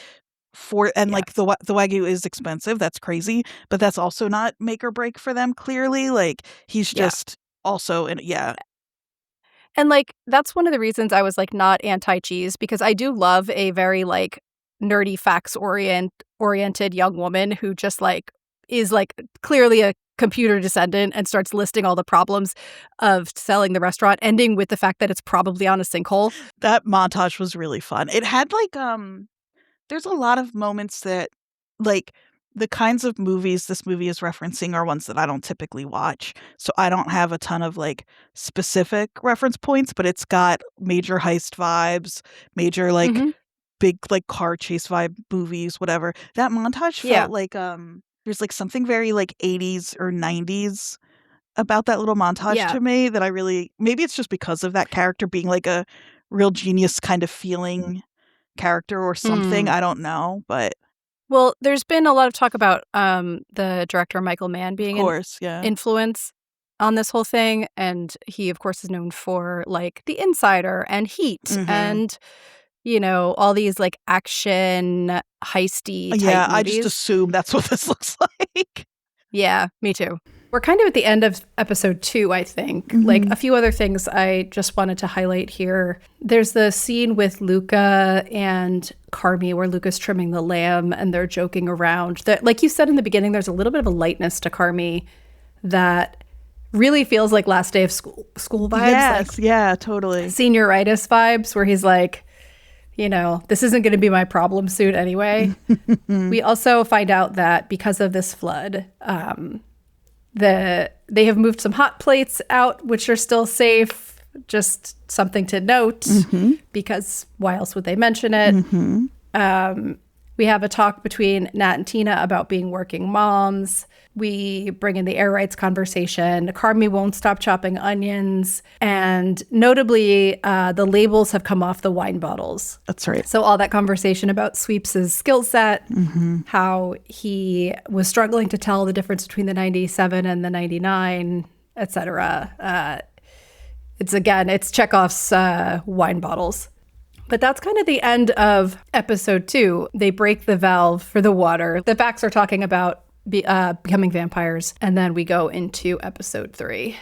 Yeah. like the Wagyu is expensive. That's crazy, but that's also not make or break for them. Clearly, like he's Yeah. just also yeah. And, like, that's one of the reasons I was, like, not anti-cheese, because I do love a very, like, nerdy oriented young woman who just, like, is, like, clearly a computer descendant and starts listing all the problems of selling the restaurant, ending with the fact that it's probably on a sinkhole. That montage was really fun. It had like there's a lot of moments that like the kinds of movies this movie is referencing are ones that I don't typically watch. So I don't have a ton of like specific reference points, but it's got major heist vibes, major like Mhm. big like car chase vibe movies, whatever. That montage Yeah. felt like there's like something very like 80s or 90s about that little montage Yeah. to me that I really, maybe it's just because of that character being like a real genius kind of feeling character or something. Mm. I don't know, but Well, there's been a lot of talk about, the director Michael Mann of being an course, yeah. influence on this whole thing, and he, of course, is known for, like, The Insider and Heat Mhm. and, all these, like, action, heisty type Yeah, I just movies. assume that's what this looks like. Yeah, me too. We're kind of at the end of episode 2, I think. Like, a Mhm. few other things I just wanted to highlight here. There's the scene with Luca and Carmy where Luca's trimming the lamb and they're joking around. That, like you said in the beginning, there's a little bit of a lightness to Carmy that really feels like last day of school vibes, like Yes, yeah, totally. senioritis vibes, where he's like, this isn't going to be my problem suit anyway. We also find out that because of this flood, they have moved some hot plates out, which are still safe. Just something to note, because why else would they mention it? We have a talk between Nat and Tina about being working moms. We bring in the air rights conversation. Carmy won't stop chopping onions. And notably, the labels have come off the wine bottles. That's right. So all that conversation about Sweeps' skill set, how he was struggling to tell the difference between the 97 and the 99, etc. It's Chekhov's wine bottles. But that's kind of the end of episode 2. They break the valve for the water. The Backs are talking about becoming vampires. And then we go into episode 3.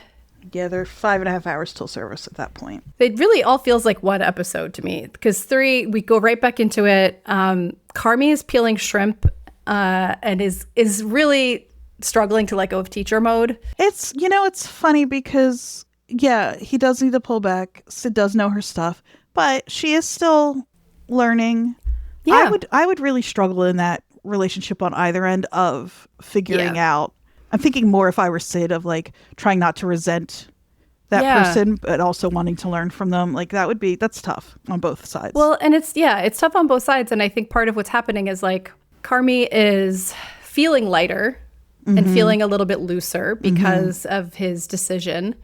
Yeah, they're 5.5 hours till service at that point. It really all feels like one episode to me, because 3, we go right back into it. Carmy is peeling shrimp and is really struggling to let go of teacher mode. It's, it's funny because, yeah, he does need to pull back. Sid does know her stuff, but she is still learning. Yeah. I would really struggle in that relationship on either end of figuring out. I'm thinking more if I were Sid, of like trying not to resent that person, but also wanting to learn from them. Like that's tough on both sides. Well, and it's tough on both sides. And I think part of what's happening is like Carmy is feeling lighter and feeling a little bit looser because of his decision.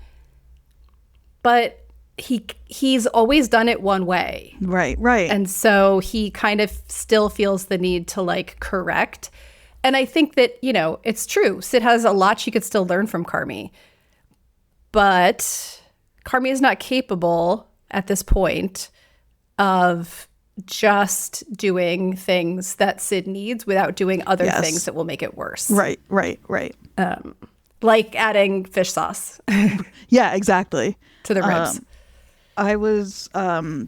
But he's always done it one way. Right. And so he kind of still feels the need to like correct. And I think that, it's true. Sid has a lot she could still learn from Carmy. But Carmy is not capable at this point of just doing things that Sid needs without doing other things that will make it worse. Right. Like adding fish sauce. Yeah, exactly. To the ribs. I was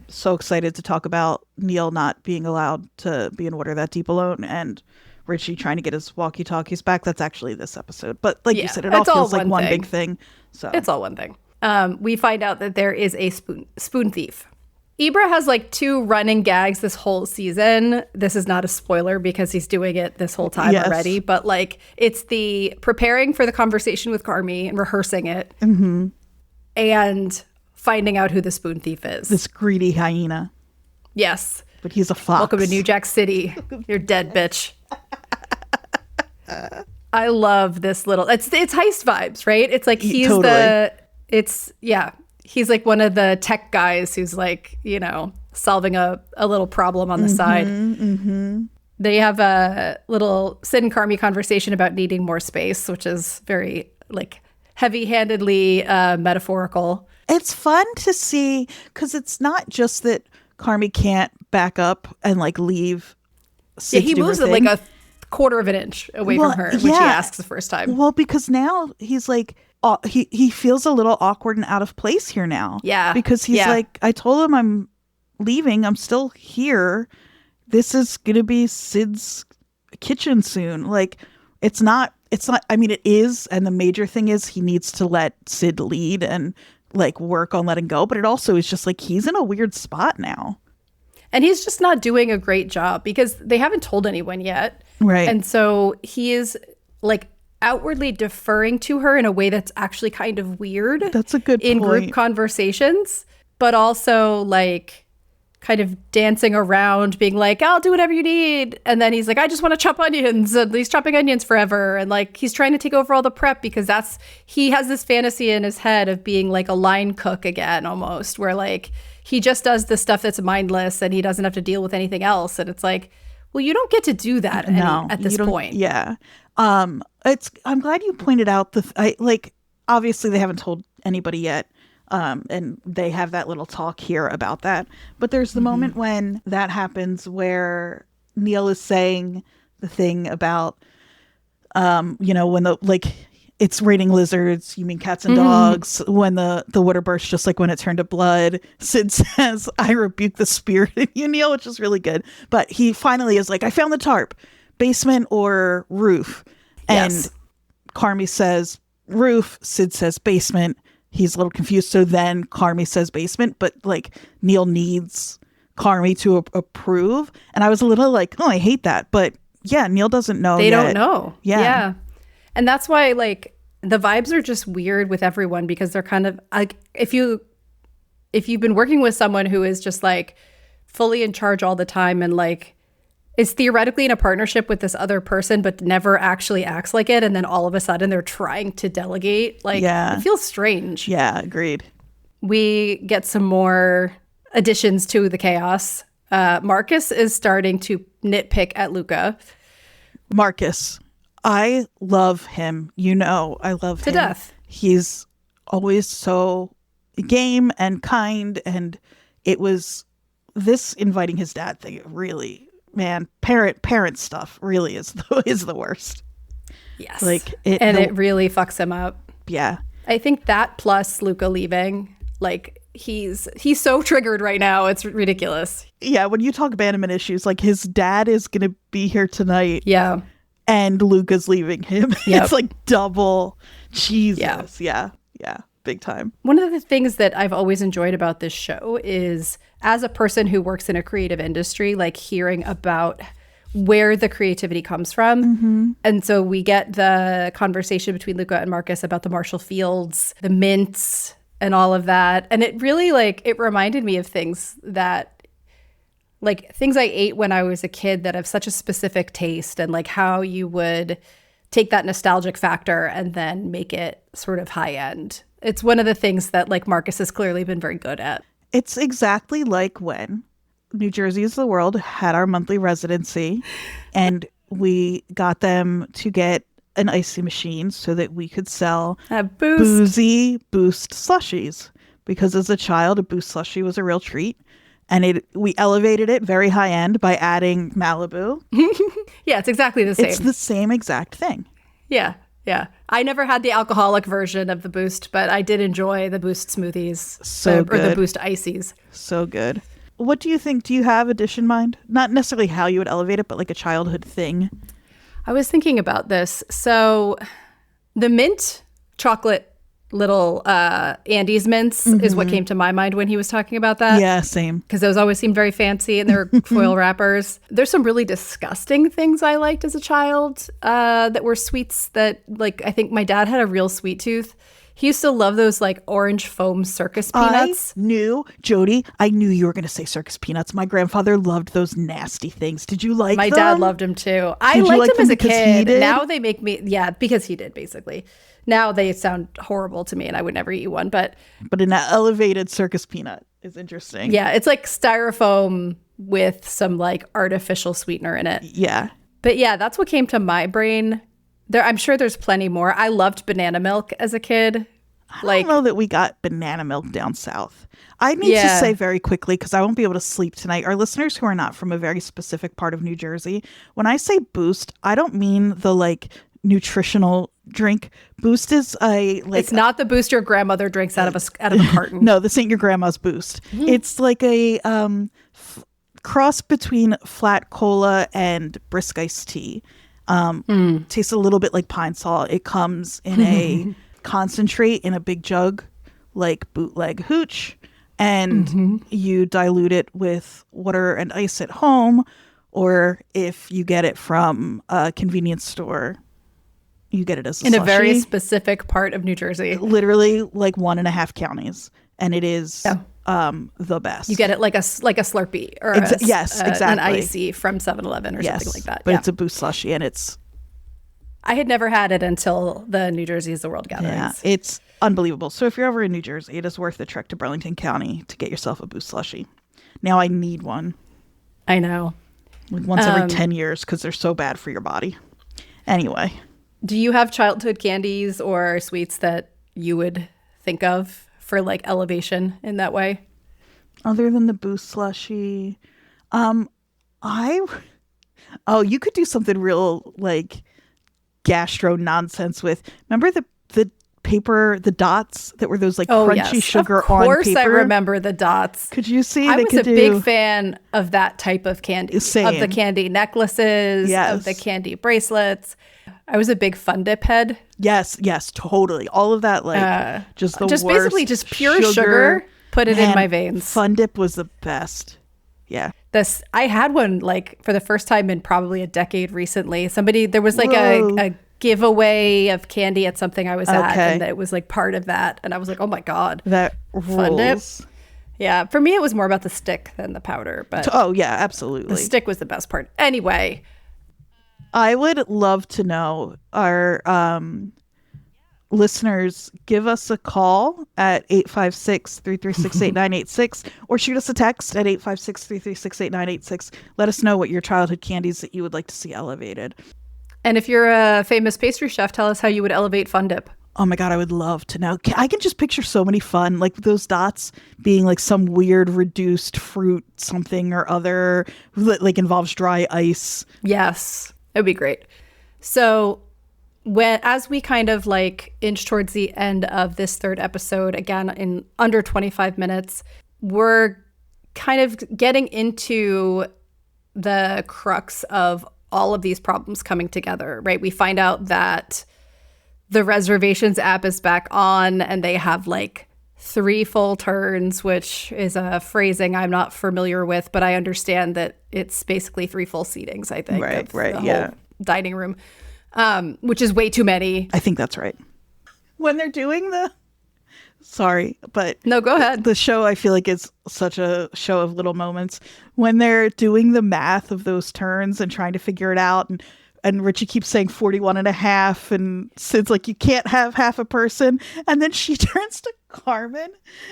so excited to talk about Neil not being allowed to be in water that deep alone, and Richie trying to get his walkie-talkies back. That's actually this episode. But like you said, it all feels like one big thing. So it's all one thing. We find out that there is a spoon thief. Ebra has like 2 running gags this whole season. This is not a spoiler because he's doing it this whole time already. But like, it's the preparing for the conversation with Carmy and rehearsing it. And finding out who the spoon thief is. This greedy hyena. Yes. But he's a fox. Welcome to New Jack City. You're dead, bitch. I love this little, it's heist vibes, right? It's like he's he's like one of the tech guys who's like, solving a little problem on the side. They have a little Sid and Carmy conversation about needing more space, which is very like heavy-handedly metaphorical. It's fun to see because it's not just that Carmy can't back up and like leave Yeah, Sid he to do her moves it thing. like a quarter of an inch away Well, from her when she yeah. asks the first time. Well, because now he's like, he feels a little awkward and out of place here now. Yeah. Because he's Yeah. like, I told him I'm leaving. I'm still here. This is going to be Sid's kitchen soon. Like, it's not, I mean, it is. And the major thing is he needs to let Sid lead and like work on letting go. But it also is just like, he's in a weird spot now. And he's just not doing a great job because they haven't told anyone yet. Right. And so he is like outwardly deferring to her in a way that's actually kind of weird. That's a good in point. group conversations, but also like kind of dancing around, being like, I'll do whatever you need. And then he's like, I just want to chop onions. And he's chopping onions forever. And like, he's trying to take over all the prep because he has this fantasy in his head of being like a line cook again, almost, where like he just does the stuff that's mindless and he doesn't have to deal with anything else. And it's like, well, you don't get to do that at this point. Yeah. I'm glad you pointed out obviously they haven't told anybody yet. And they have that little talk here about that. But there's the moment when that happens where Neil is saying the thing about, when it's raining lizards, you mean cats and dogs, when the water bursts, just like when it turned to blood. Sid says, I rebuke the spirit in you, Neil, which is really good. But he finally is like, I found the tarp, basement or roof. And Yes. Carmy says roof, Sid says basement. He's a little confused. So then Carmy says basement, but like Neil needs Carmy to approve. And I was a little like, oh, I hate that. But yeah, Neil doesn't know. They don't know. Yeah. And that's why like the vibes are just weird with everyone because they're kind of like, if you've been working with someone who is just like fully in charge all the time and like is theoretically in a partnership with this other person, but never actually acts like it. And then all of a sudden they're trying to delegate. Like, it feels strange. Yeah, agreed. We get some more additions to the chaos. Marcus is starting to nitpick at Luca. Marcus, I love him. I love him. To death. He's always so game and kind. And it was this inviting his dad thing really... Man, parent stuff really is the worst. Yes. Like it really fucks him up. Yeah. I think that plus Luca leaving, like he's so triggered right now. It's ridiculous. Yeah, when you talk abandonment issues, like his dad is going to be here tonight. Yeah. And Luca's leaving him. Yep. It's like double Jesus. Yeah. Big time. One of the things that I've always enjoyed about this show is, as a person who works in a creative industry, like hearing about where the creativity comes from. Mm-hmm. And so we get the conversation between Luca and Marcus about the Marshall Fields, the mints, and all of that. And it really it reminded me of things that things I ate when I was a kid that have such a specific taste, and like how you would take that nostalgic factor and then make it sort of high end. It's one of the things that like Marcus has clearly been very good at. It's exactly like when New Jersey is the World had our monthly residency and we got them to get an icy machine so that we could sell boozy Boost slushies. Because as a child, a Boost slushie was a real treat. And we elevated it very high end by adding Malibu. Yeah, it's exactly the same. It's the same exact thing. Yeah. I never had the alcoholic version of the Boost, but I did enjoy the Boost smoothies. So good. Or the Boost ices. So good. What do you think? Do you have a dish in mind? Not necessarily how you would elevate it, but like a childhood thing. I was thinking about this. So the mint chocolate little Andes mints is what came to my mind when he was talking about that. Yeah, same. Because those always seemed very fancy and they're foil wrappers. There's some really disgusting things I liked as a child that were sweets that, like, I think my dad had a real sweet tooth. He used to love those like orange foam circus peanuts. Jodie, I knew you were going to say circus peanuts. My grandfather loved those nasty things. Did you like them? My dad loved them too. I liked them as a kid. Now they make me, because he did basically. Now they sound horrible to me and I would never eat one. But an elevated circus peanut is interesting. Yeah, it's like styrofoam with some like artificial sweetener in it. Yeah. But yeah, that's what came to my brain. I'm sure there's plenty more. I loved banana milk as a kid. I Like, don't know that we got banana milk down south. I need to say very quickly, because I won't be able to sleep tonight, our listeners who are not from a very specific part of New Jersey, when I say Boost, I don't mean the like nutritional drink. Boost is a like it's not the Boost your grandmother drinks out of a carton. no, this ain't your grandma's Boost. It's like a cross between flat cola and brisk iced tea. Tastes a little bit like pine salt. It comes in a concentrate in a big jug, like bootleg hooch, and you dilute it with water and ice at home, or if you get it from a convenience store, you get it as a in slushie. a very specific part of New Jersey. Literally like 1.5 counties, and it is the best. You get it like a Slurpee or yes, exactly. an icy from 7-Eleven or something like that. But it's a Boost slushie, and it's I had never had it until the New Jersey is the World gatherings. yeah, it's unbelievable. So if you're ever in New Jersey, it is worth the trek to Burlington County to get yourself a Boost slushie. Now I need one. I know. Like once every 10 years because they're so bad for your body. Anyway. Do you have childhood candies or sweets that you would think of for like elevation in that way? Other than the Boost slushie, you could do something real like gastro nonsense with. Remember the paper, the dots that were those like crunchy sugar on paper? Of course, I remember the dots. Could you see? I was a big fan of that type of candy. Same. Of the candy necklaces, of the candy bracelets. I was a big Fun Dip head. Yes, totally. All of that, like just worst basically just pure sugar. Put it in my veins. Fun Dip was the best. Yeah. I had one like for the first time in probably a decade recently. There was like a giveaway of candy at something I was at, and it was like part of that, and I was like, oh my god, that rules. Fun Dip. Yeah, for me it was more about the stick than the powder, but absolutely, the stick was the best part. Anyway, I would love to know our listeners. Give us a call at 856-336-8986 or shoot us a text at 856-336-8986. Let us know what your childhood candies that you would like to see elevated. And if you're a famous pastry chef, tell us how you would elevate Fun Dip. Oh my God, I would love to know. I can just picture so many fun, like those dots being like some weird reduced fruit, something or other, like involves dry ice. Yes, it would be great. So as we kind of like inch towards the end of this third episode, again, in under 25 minutes, we're kind of getting into the crux of all of these problems coming together, right? We find out that the reservations app is back on and they have like 3 full turns, which is a phrasing I'm not familiar with, but I understand that it's basically 3 full seatings, I think. Right, the whole dining room, which is way too many. I think that's right. When they're doing sorry, but no, go ahead. The show, I feel like it's such a show of little moments when they're doing the math of those turns and trying to figure it out. And Richie keeps saying 41.5, and Sid's like, you can't have half a person. And then she turns to Carmen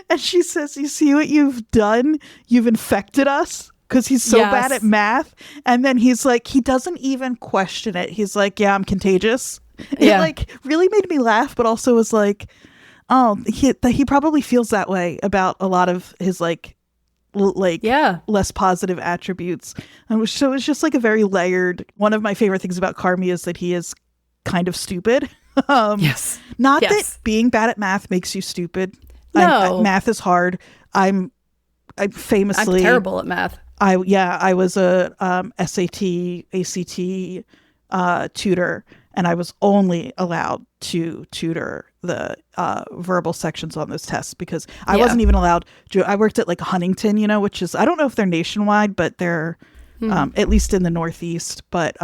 and she says, you see what you've done? You've infected us. Because he's so bad at math. And then he's like, he doesn't even question it. He's like, yeah, I'm contagious. It like really made me laugh, but also was like, oh, he probably feels that way about a lot of his less positive attributes. And so it's just like a very layered. One of my favorite things about Carmy is that he is kind of stupid. Not that being bad at math makes you stupid. No. Math is hard. I'm terrible at math. I was a SAT, ACT tutor, and I was only allowed to tutor the verbal sections on those tests because I wasn't even allowed to. I worked at like Huntington, which is, I don't know if they're nationwide, but they're at least in the Northeast. But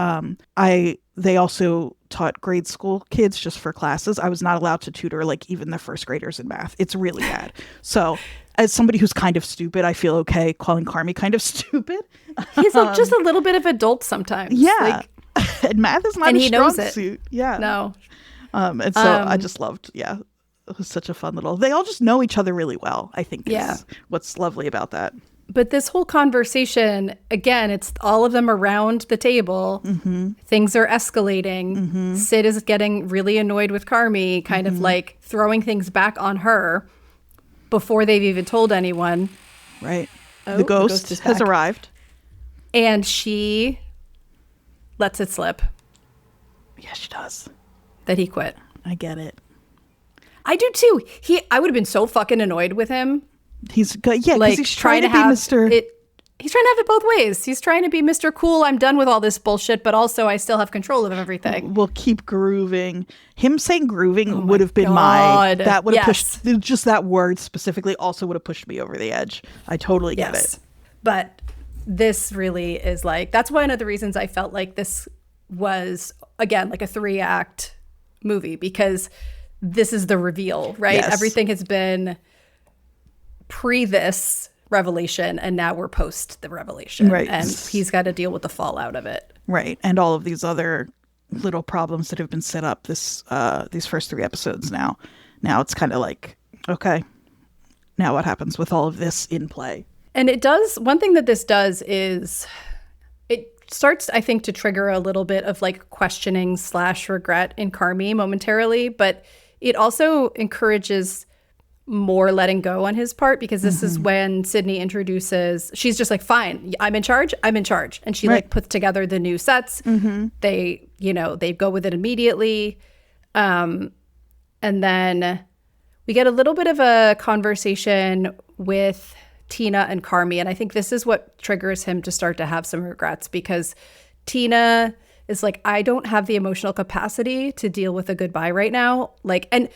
they also taught grade school kids just for classes. I was not allowed to tutor like even the first graders in math. It's really bad. So as somebody who's kind of stupid, I feel okay calling Carmy kind of stupid. He's just a little bit of adult sometimes. Yeah. And math is not a strong suit. Yeah. No. And so I just loved, it was such a fun they all just know each other really well, I think is what's lovely about that. But this whole conversation, again, it's all of them around the table. Mm-hmm. Things are escalating. Mm-hmm. Sid is getting really annoyed with Carmy, kind of like throwing things back on her before they've even told anyone. Right. Oh, the ghost has arrived. And she lets it slip. Yeah, she does. That he quit. I get it. I do too. I would have been so fucking annoyed with him. He's trying to be Mr. He's trying to have it both ways. He's trying to be Mr. Cool. I'm done with all this bullshit, but also I still have control of everything. We'll keep grooving. Him saying grooving would have been that would have pushed, just that word specifically also would have pushed me over the edge. I totally get it. But this really is like, that's one of the reasons I felt like this was, again, like a 3-act movie, because this is the reveal, right? Yes. Everything has been pre this revelation, and now we're post the revelation. Right. And he's got to deal with the fallout of it. Right. And all of these other little problems that have been set up these first 3 episodes now. Now it's kind of like, okay, now what happens with all of this in play? And one thing that this does is it starts, I think, to trigger a little bit of like questioning / regret in Carmy momentarily, but it also encourages more letting go on his part, because this is when Sydney introduces, she's just like, fine, I'm in charge. And she like puts together the new sets. They go with it immediately. And then we get a little bit of a conversation with Tina and Carmy. And I think this is what triggers him to start to have some regrets, because Tina is like, I don't have the emotional capacity to deal with a goodbye right now. Like, and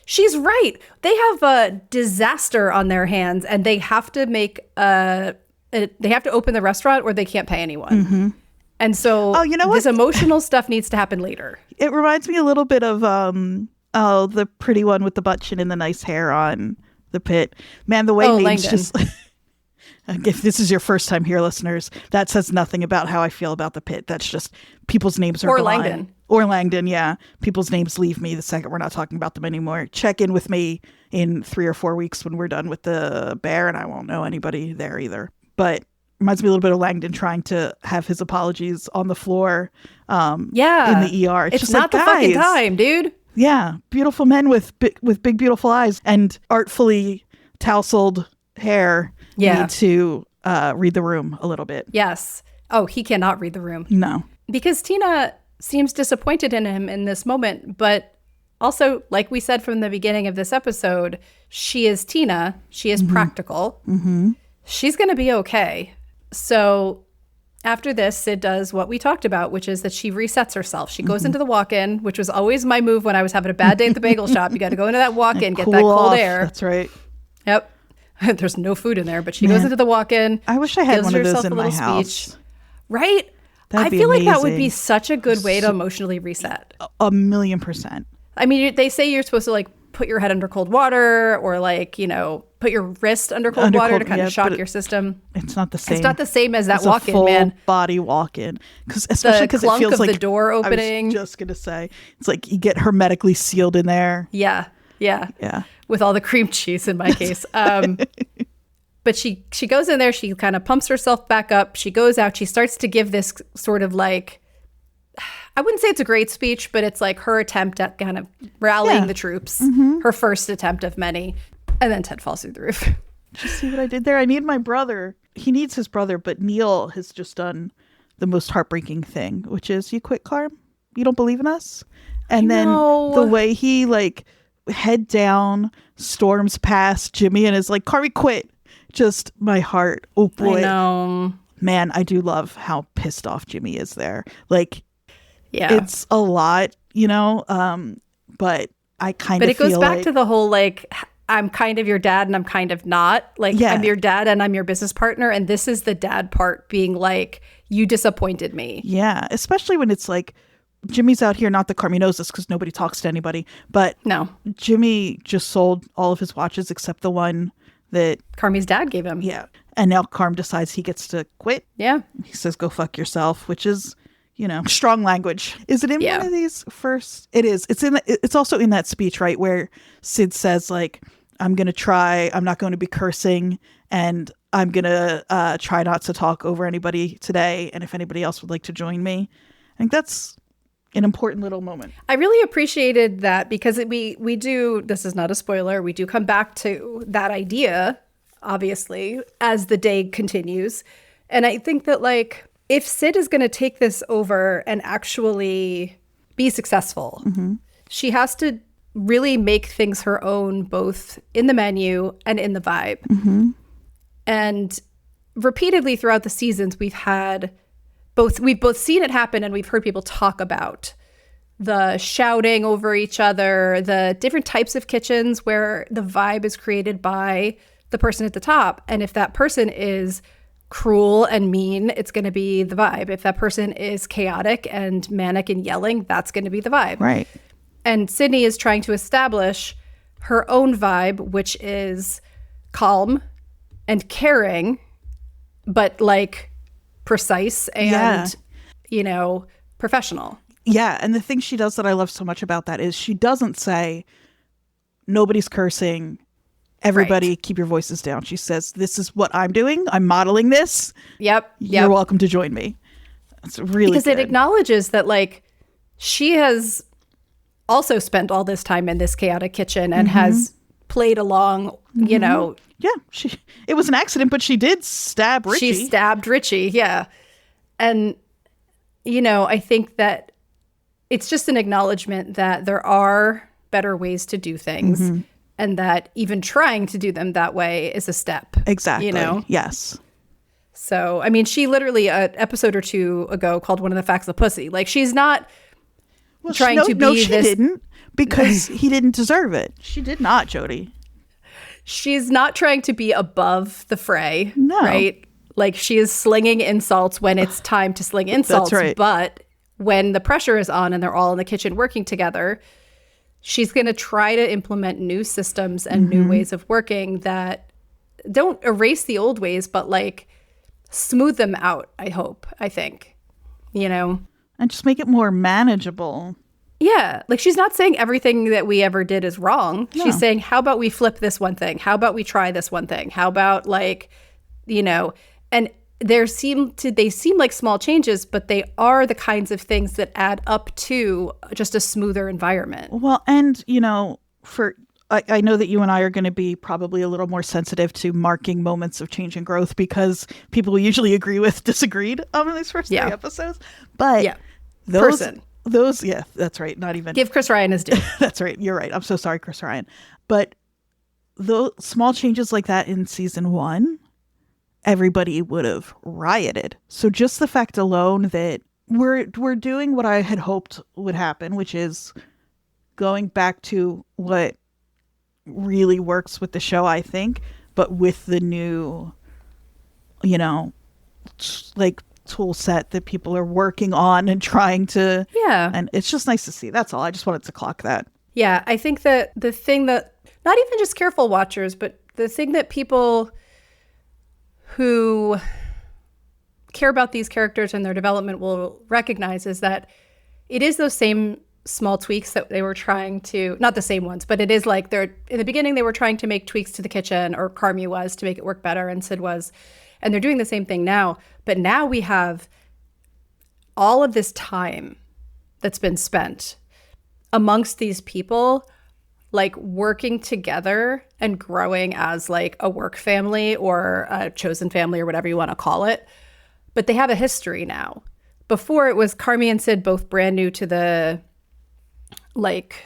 she's right. They have a disaster on their hands, and they have to they have to open the restaurant or they can't pay anyone. And so this emotional stuff needs to happen later. It reminds me a little bit of the pretty one with the butt chin and the nice hair on the pit. Man, the way names just... If this is your first time here, listeners, that says nothing about how I feel about the pit. That's just people's names are gone. Langdon. Or Langdon, yeah. People's names leave me the second we're not talking about them anymore. Check in with me in 3 or 4 weeks when we're done with the bear, and I won't know anybody there either. But reminds me a little bit of Langdon trying to have his apologies on the floor in the ER. It's just not like, the fucking time, dude. Yeah. Beautiful men with big, beautiful eyes and artfully tousled hair need to read the room a little bit. Yes. Oh, he cannot read the room. No. Because Tina seems disappointed in him in this moment, but also, like we said from the beginning of this episode, she is Tina. She is practical. She's going to be okay. So after this, Sid does what we talked about, which is that she resets herself. She goes into the walk-in, which was always my move when I was having a bad day at the bagel shop. You got to go into that walk-in, get that cold air. That's right. Yep. There's no food in there, but she goes into the walk-in. I wish I had one of those in my house. Right? I feel like that would be such a good way to emotionally reset. 1,000,000%. I mean, they say you're supposed to like put your head under cold water, or like, put your wrist under cold water to kind of shock your system. It's not the same. It's not the same as that walk-in, full man. Body walk-in, especially because it feels like the door opening. I was just gonna say, it's like you get hermetically sealed in there. Yeah. With all the cream cheese in my case. But she goes in there, she kind of pumps herself back up. She goes out, she starts to give this sort of like, I wouldn't say it's a great speech, but it's like her attempt at kind of rallying the troops. Her first attempt of many. And then Ted falls through the roof. Did you see what I did there? I need my brother. He needs his brother, but Neil has just done the most heartbreaking thing, which is, you quit, Carm? You don't believe in us? And then the way he like head down storms past Jimmy and is like, Carmy quit. Just my heart. Oh boy. I know. Man, I do love how pissed off Jimmy is there. Like, it's a lot, but I kind of feel like... But it goes back to the whole, like, I'm kind of your dad and I'm kind of not. Like, I'm your dad and I'm your business partner. And this is the dad part being like, you disappointed me. Yeah, especially when it's like, Jimmy's out here, not that Carmy knows this because nobody talks to anybody, but Jimmy just sold all of his watches except the one that Carmy's dad gave him. Yeah. And now Carm decides he gets to quit. Yeah. He says, go fuck yourself, which is, strong language. Is it in one of these first? It is. It's also in that speech, right? Where Sid says like, I'm going to try, I'm not going to be cursing. and I'm going to try not to talk over anybody today. And if anybody else would like to join me, I think that's an important little moment. I really appreciated that because we do, this is not a spoiler, we do come back to that idea, obviously, as the day continues. And I think that, like, if Sid is going to take this over and actually be successful, she has to really make things her own, both in the menu and in the vibe. And repeatedly throughout the seasons, we've both seen it happen, and we've heard people talk about the shouting over each other, the different types of kitchens where the vibe is created by the person at the top. And if that person is cruel and mean, it's going to be the vibe. If that person is chaotic and manic and yelling, that's going to be the vibe. Right. And Sydney is trying to establish her own vibe, which is calm and caring, but like precise and, professional. Yeah. And the thing she does that I love so much about that is she doesn't say, nobody's cursing, everybody keep your voices down. She says, this is what I'm doing. I'm modeling this. Yep. You're welcome to join me. It's really because good. It acknowledges that, like, she has also spent all this time in this chaotic kitchen and has played along, Yeah, it was an accident, but she did stab Richie. She stabbed Richie, yeah. And, I think that it's just an acknowledgement that there are better ways to do things and that even trying to do them that way is a step. Exactly. Yes. So, I mean, she literally, an episode or two ago, called one of the facts of pussy. Like, she's not trying to be she this... didn't, because he didn't deserve it. She did not, Jodie. She's not trying to be above the fray, no. Right? Like, she is slinging insults when it's time to sling insults. That's right. But when the pressure is on and they're all in the kitchen working together, she's going to try to implement new systems and new ways of working that don't erase the old ways, but, like, smooth them out, I think, And just make it more manageable. Yeah. Like, she's not saying everything that we ever did is wrong. No. She's saying, how about we flip this one thing? How about we try this one thing? How about, like, and they seem like small changes, but they are the kinds of things that add up to just a smoother environment. Well, and, I know that you and I are going to be probably a little more sensitive to marking moments of change and growth because people we usually agree with disagreed on these first 3 episodes. But those, yeah, that's right. Not even. Give Chris Ryan his due. That's right. You're right. I'm so sorry, Chris Ryan. But those small changes like that in season 1, everybody would have rioted. So just the fact alone that we're doing what I had hoped would happen, which is going back to what really works with the show, I think, but with the new, like, tool set that people are working on and trying to. Yeah. And it's just nice to see. That's all. I just wanted to clock that. Yeah. I think that the thing that, not even just careful watchers, but the thing that people who care about these characters and their development will recognize is that it is those same small tweaks that they were trying to, not the same ones, but it is like in the beginning they were trying to make tweaks to the kitchen, or Carmy was, to make it work better, and Sid was, and they're doing the same thing now. But now we have all of this time that's been spent amongst these people, like, working together and growing as, like, a work family or a chosen family or whatever you want to call it. But they have a history now. Before, it was Carmy and Sid both brand new to the, like,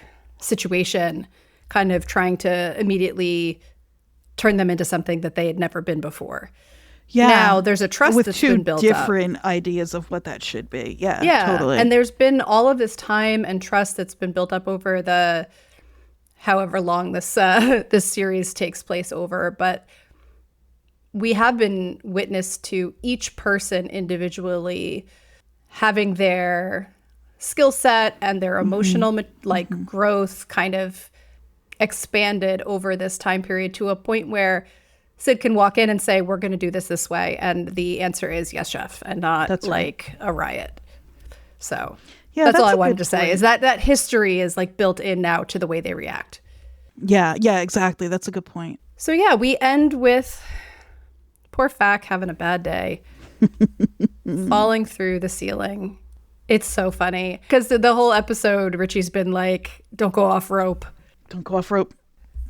situation, kind of trying to immediately turn them into something that they had never been before. Yeah. Now there's a trust that's been built up. With two different ideas of what that should be. Yeah, totally. And there's been all of this time and trust that's been built up over the however long this this series takes place over. But we have been witness to each person individually having their skill set and their emotional growth kind of expanded over this time period to a point where Sid can walk in and say, we're going to do this way. And the answer is yes, chef, and not a riot. So that's all I wanted to say, is that history is, like, built in now to the way they react. Yeah, exactly. That's a good point. So yeah, we end with Poor Fack having a bad day. Falling through the ceiling. It's so funny. Because the whole episode, Richie's been like, don't go off rope. Don't go off rope.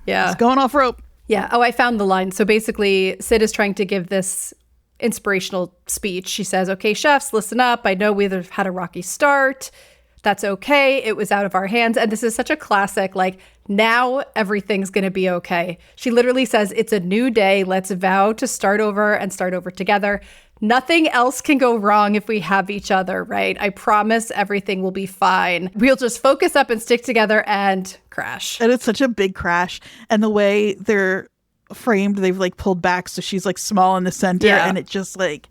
Yeah. It's going off rope. Yeah. Oh, I found the line. So basically, Sid is trying to give this inspirational speech. She says, okay, chefs, listen up. I know we've had a rocky start. That's okay. It was out of our hands. And this is such a classic, like, now everything's going to be okay. She literally says, it's a new day. Let's vow to start over and start over together. Nothing else can go wrong if we have each other, right? I promise everything will be fine. We'll just focus up and stick together and crash. And it's such a big crash. And the way they're framed, they've like pulled back so she's like small in the center. Yeah. And it just like,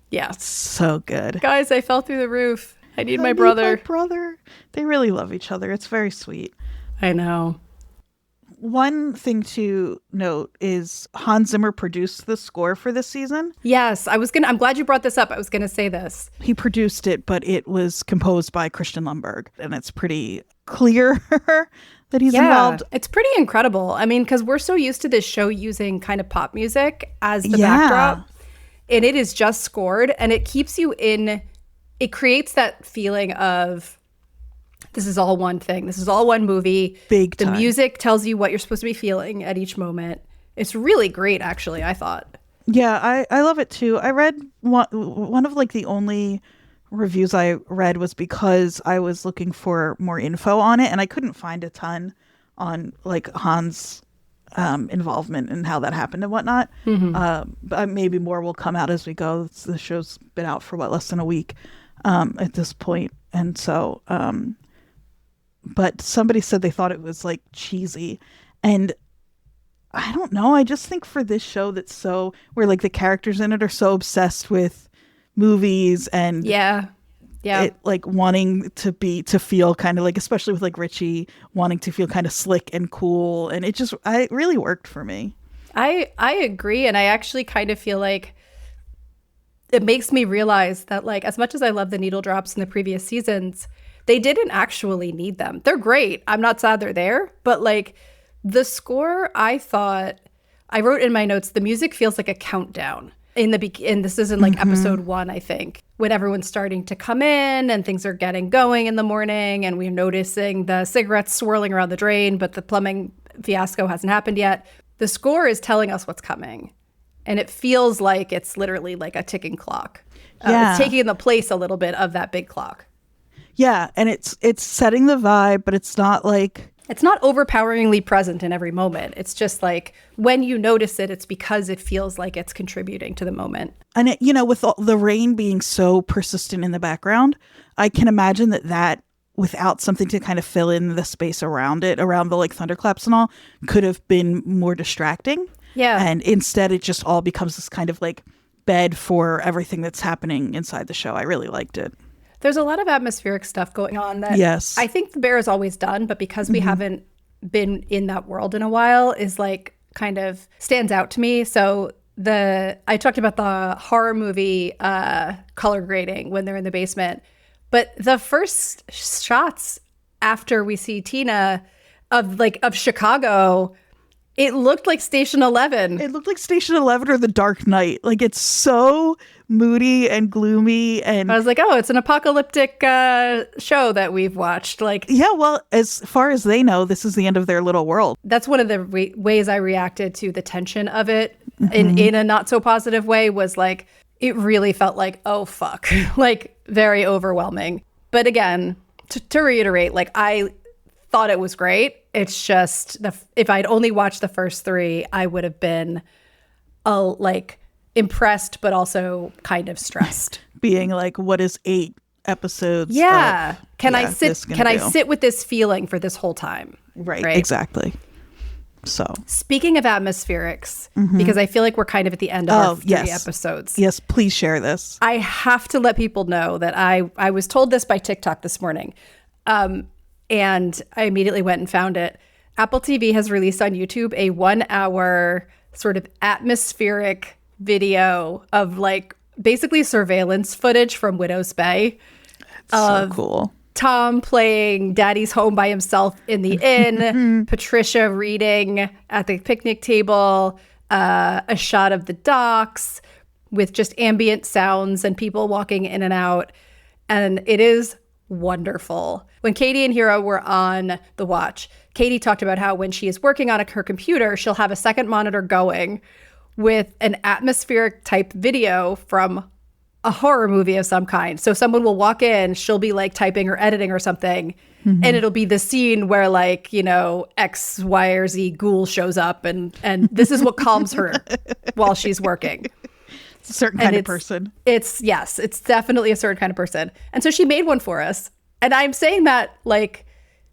yeah, it's so good. Guys, I fell through the roof. I need my brother. My brother. They really love each other. It's very sweet. I know. One thing to note is Hans Zimmer produced the score for this season. Yes, I'm glad you brought this up. I was gonna say this. He produced it, but it was composed by Christian Lundberg, and it's pretty clear that he's involved. It's pretty incredible. I mean, because we're so used to this show using kind of pop music as the backdrop, and it is just scored, and it keeps you in. It creates that feeling of, this is all one thing. This is all one movie. Big time. The music tells you what you're supposed to be feeling at each moment. It's really great, actually, I thought. Yeah, I love it too. I read one of like the only reviews I read was because I was looking for more info on it, and I couldn't find a ton on like Hans' involvement and how that happened and whatnot. But maybe more will come out as we go. The show's been out for less than a week at this point. And so, but somebody said they thought it was like cheesy, and I don't know. I just think for this show that's so, where like the characters in it are so obsessed with movies and it, like wanting to feel kind of like, especially with like Richie wanting to feel kind of slick and cool, and it really worked for me. I agree, and I actually kind of feel like it makes me realize that, like, as much as I love the needle drops in the previous seasons, they didn't actually need them. They're great. I'm not sad they're there, but like the score, I thought, I wrote in my notes, the music feels like a countdown and this is in like episode 1, I think, when everyone's starting to come in and things are getting going in the morning, and we're noticing the cigarettes swirling around the drain, but the plumbing fiasco hasn't happened yet. The score is telling us what's coming, and it feels like it's literally like a ticking clock. It's taking the place a little bit of that big clock. Yeah, and it's setting the vibe, but it's not like, it's not overpoweringly present in every moment. It's just like when you notice it, it's because it feels like it's contributing to the moment. And it, with the rain being so persistent in the background, I can imagine that without something to kind of fill in the space around it, around the like thunderclaps and all, could have been more distracting. Yeah. And instead it just all becomes this kind of like bed for everything that's happening inside the show. I really liked it. There's a lot of atmospheric stuff going on that I think The Bear has always done, but because we haven't been in that world in a while, is like kind of stands out to me. So I talked about the horror movie color grading when they're in the basement, but the first shots after we see Tina of Chicago, it looked like Station 11. It looked like Station 11 or The Dark Knight. Like, it's so moody and gloomy. And I was like, oh, it's an apocalyptic show that we've watched. Like, yeah, well, as far as they know, this is the end of their little world. That's one of the ways I reacted to the tension of it in a not so positive way, was like, it really felt like, oh, fuck, like very overwhelming. But again, to reiterate, like, I thought it was great. It's just if I'd only watched the first 3, I would have been like impressed, but also kind of stressed. Being like, what is 8 episodes? Yeah. Can I sit with this feeling for this whole time? Right? Exactly. So speaking of atmospherics, because I feel like we're kind of at the end of our 3 episodes. Yes, please share this. I have to let people know that I was told this by TikTok this morning. And I immediately went and found it. Apple TV has released on YouTube a 1-hour sort of atmospheric video of like basically surveillance footage from Widow's Bay. So cool. Tom playing Daddy's home by himself in the inn, Patricia reading at the picnic table, a shot of the docks with just ambient sounds and people walking in and out. And it is wonderful. When Katie and Hero were on The Watch, Katie talked about how when she is working on her computer, she'll have a second monitor going with an atmospheric type video from a horror movie of some kind. So someone will walk in, she'll be like typing or editing or something, and it'll be the scene where like, you know, X, Y, or Z ghoul shows up and this is what calms her while she's working. It's a certain kind of person. It's definitely a certain kind of person. And so she made one for us. And I'm saying that like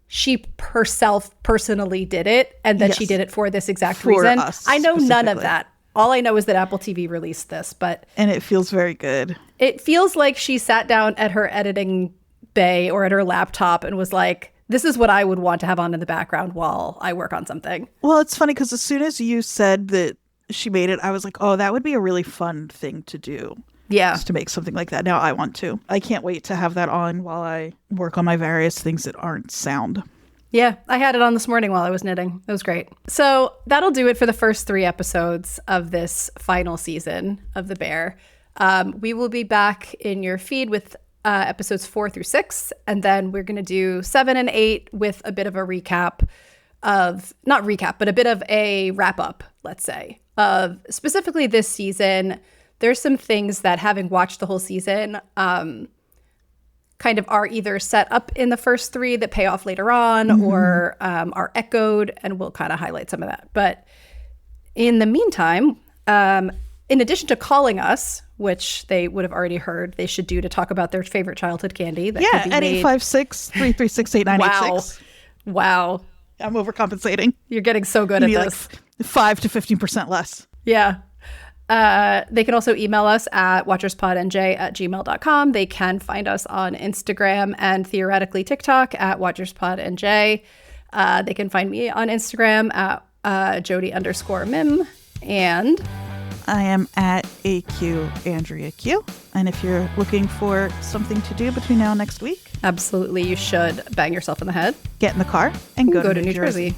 she herself personally did it and that she did it for this exact reason. I know none of that. All I know is that Apple TV released this, and it feels very good. It feels like she sat down at her editing bay or at her laptop and was like, this is what I would want to have on in the background while I work on something. Well, it's funny because as soon as you said that she made it, I was like, oh, that would be a really fun thing to do. Yeah. Just to make something like that. Now I want to. I can't wait to have that on while I work on my various things that aren't sound. Yeah, I had it on this morning while I was knitting. It was great. So that'll do it for the first 3 episodes of this final season of The Bear. We will be back in your feed with episodes 4 through 6, and then we're going to do 7 and 8 with a bit of a recap of, not recap, but a bit of a wrap up, let's say, of specifically this season. There's some things that, having watched the whole season, kind of are either set up in the first 3 that pay off later on or are echoed, and we'll kind of highlight some of that. But in the meantime, in addition to calling us, which they would have already heard they should do to talk about their favorite childhood candy. That at 856-336-8986. Wow. I'm overcompensating. You're getting so good at this. Like 5 to 15% less. Yeah. They can also email us at watcherspodnj@gmail.com. They can find us on Instagram and theoretically TikTok at watcherspodnj. They can find me on Instagram at Jodie_Mim. And I am at AQ Andrea Q. And if you're looking for something to do between now and next week, absolutely, you should bang yourself in the head. Get in the car and go to New Jersey.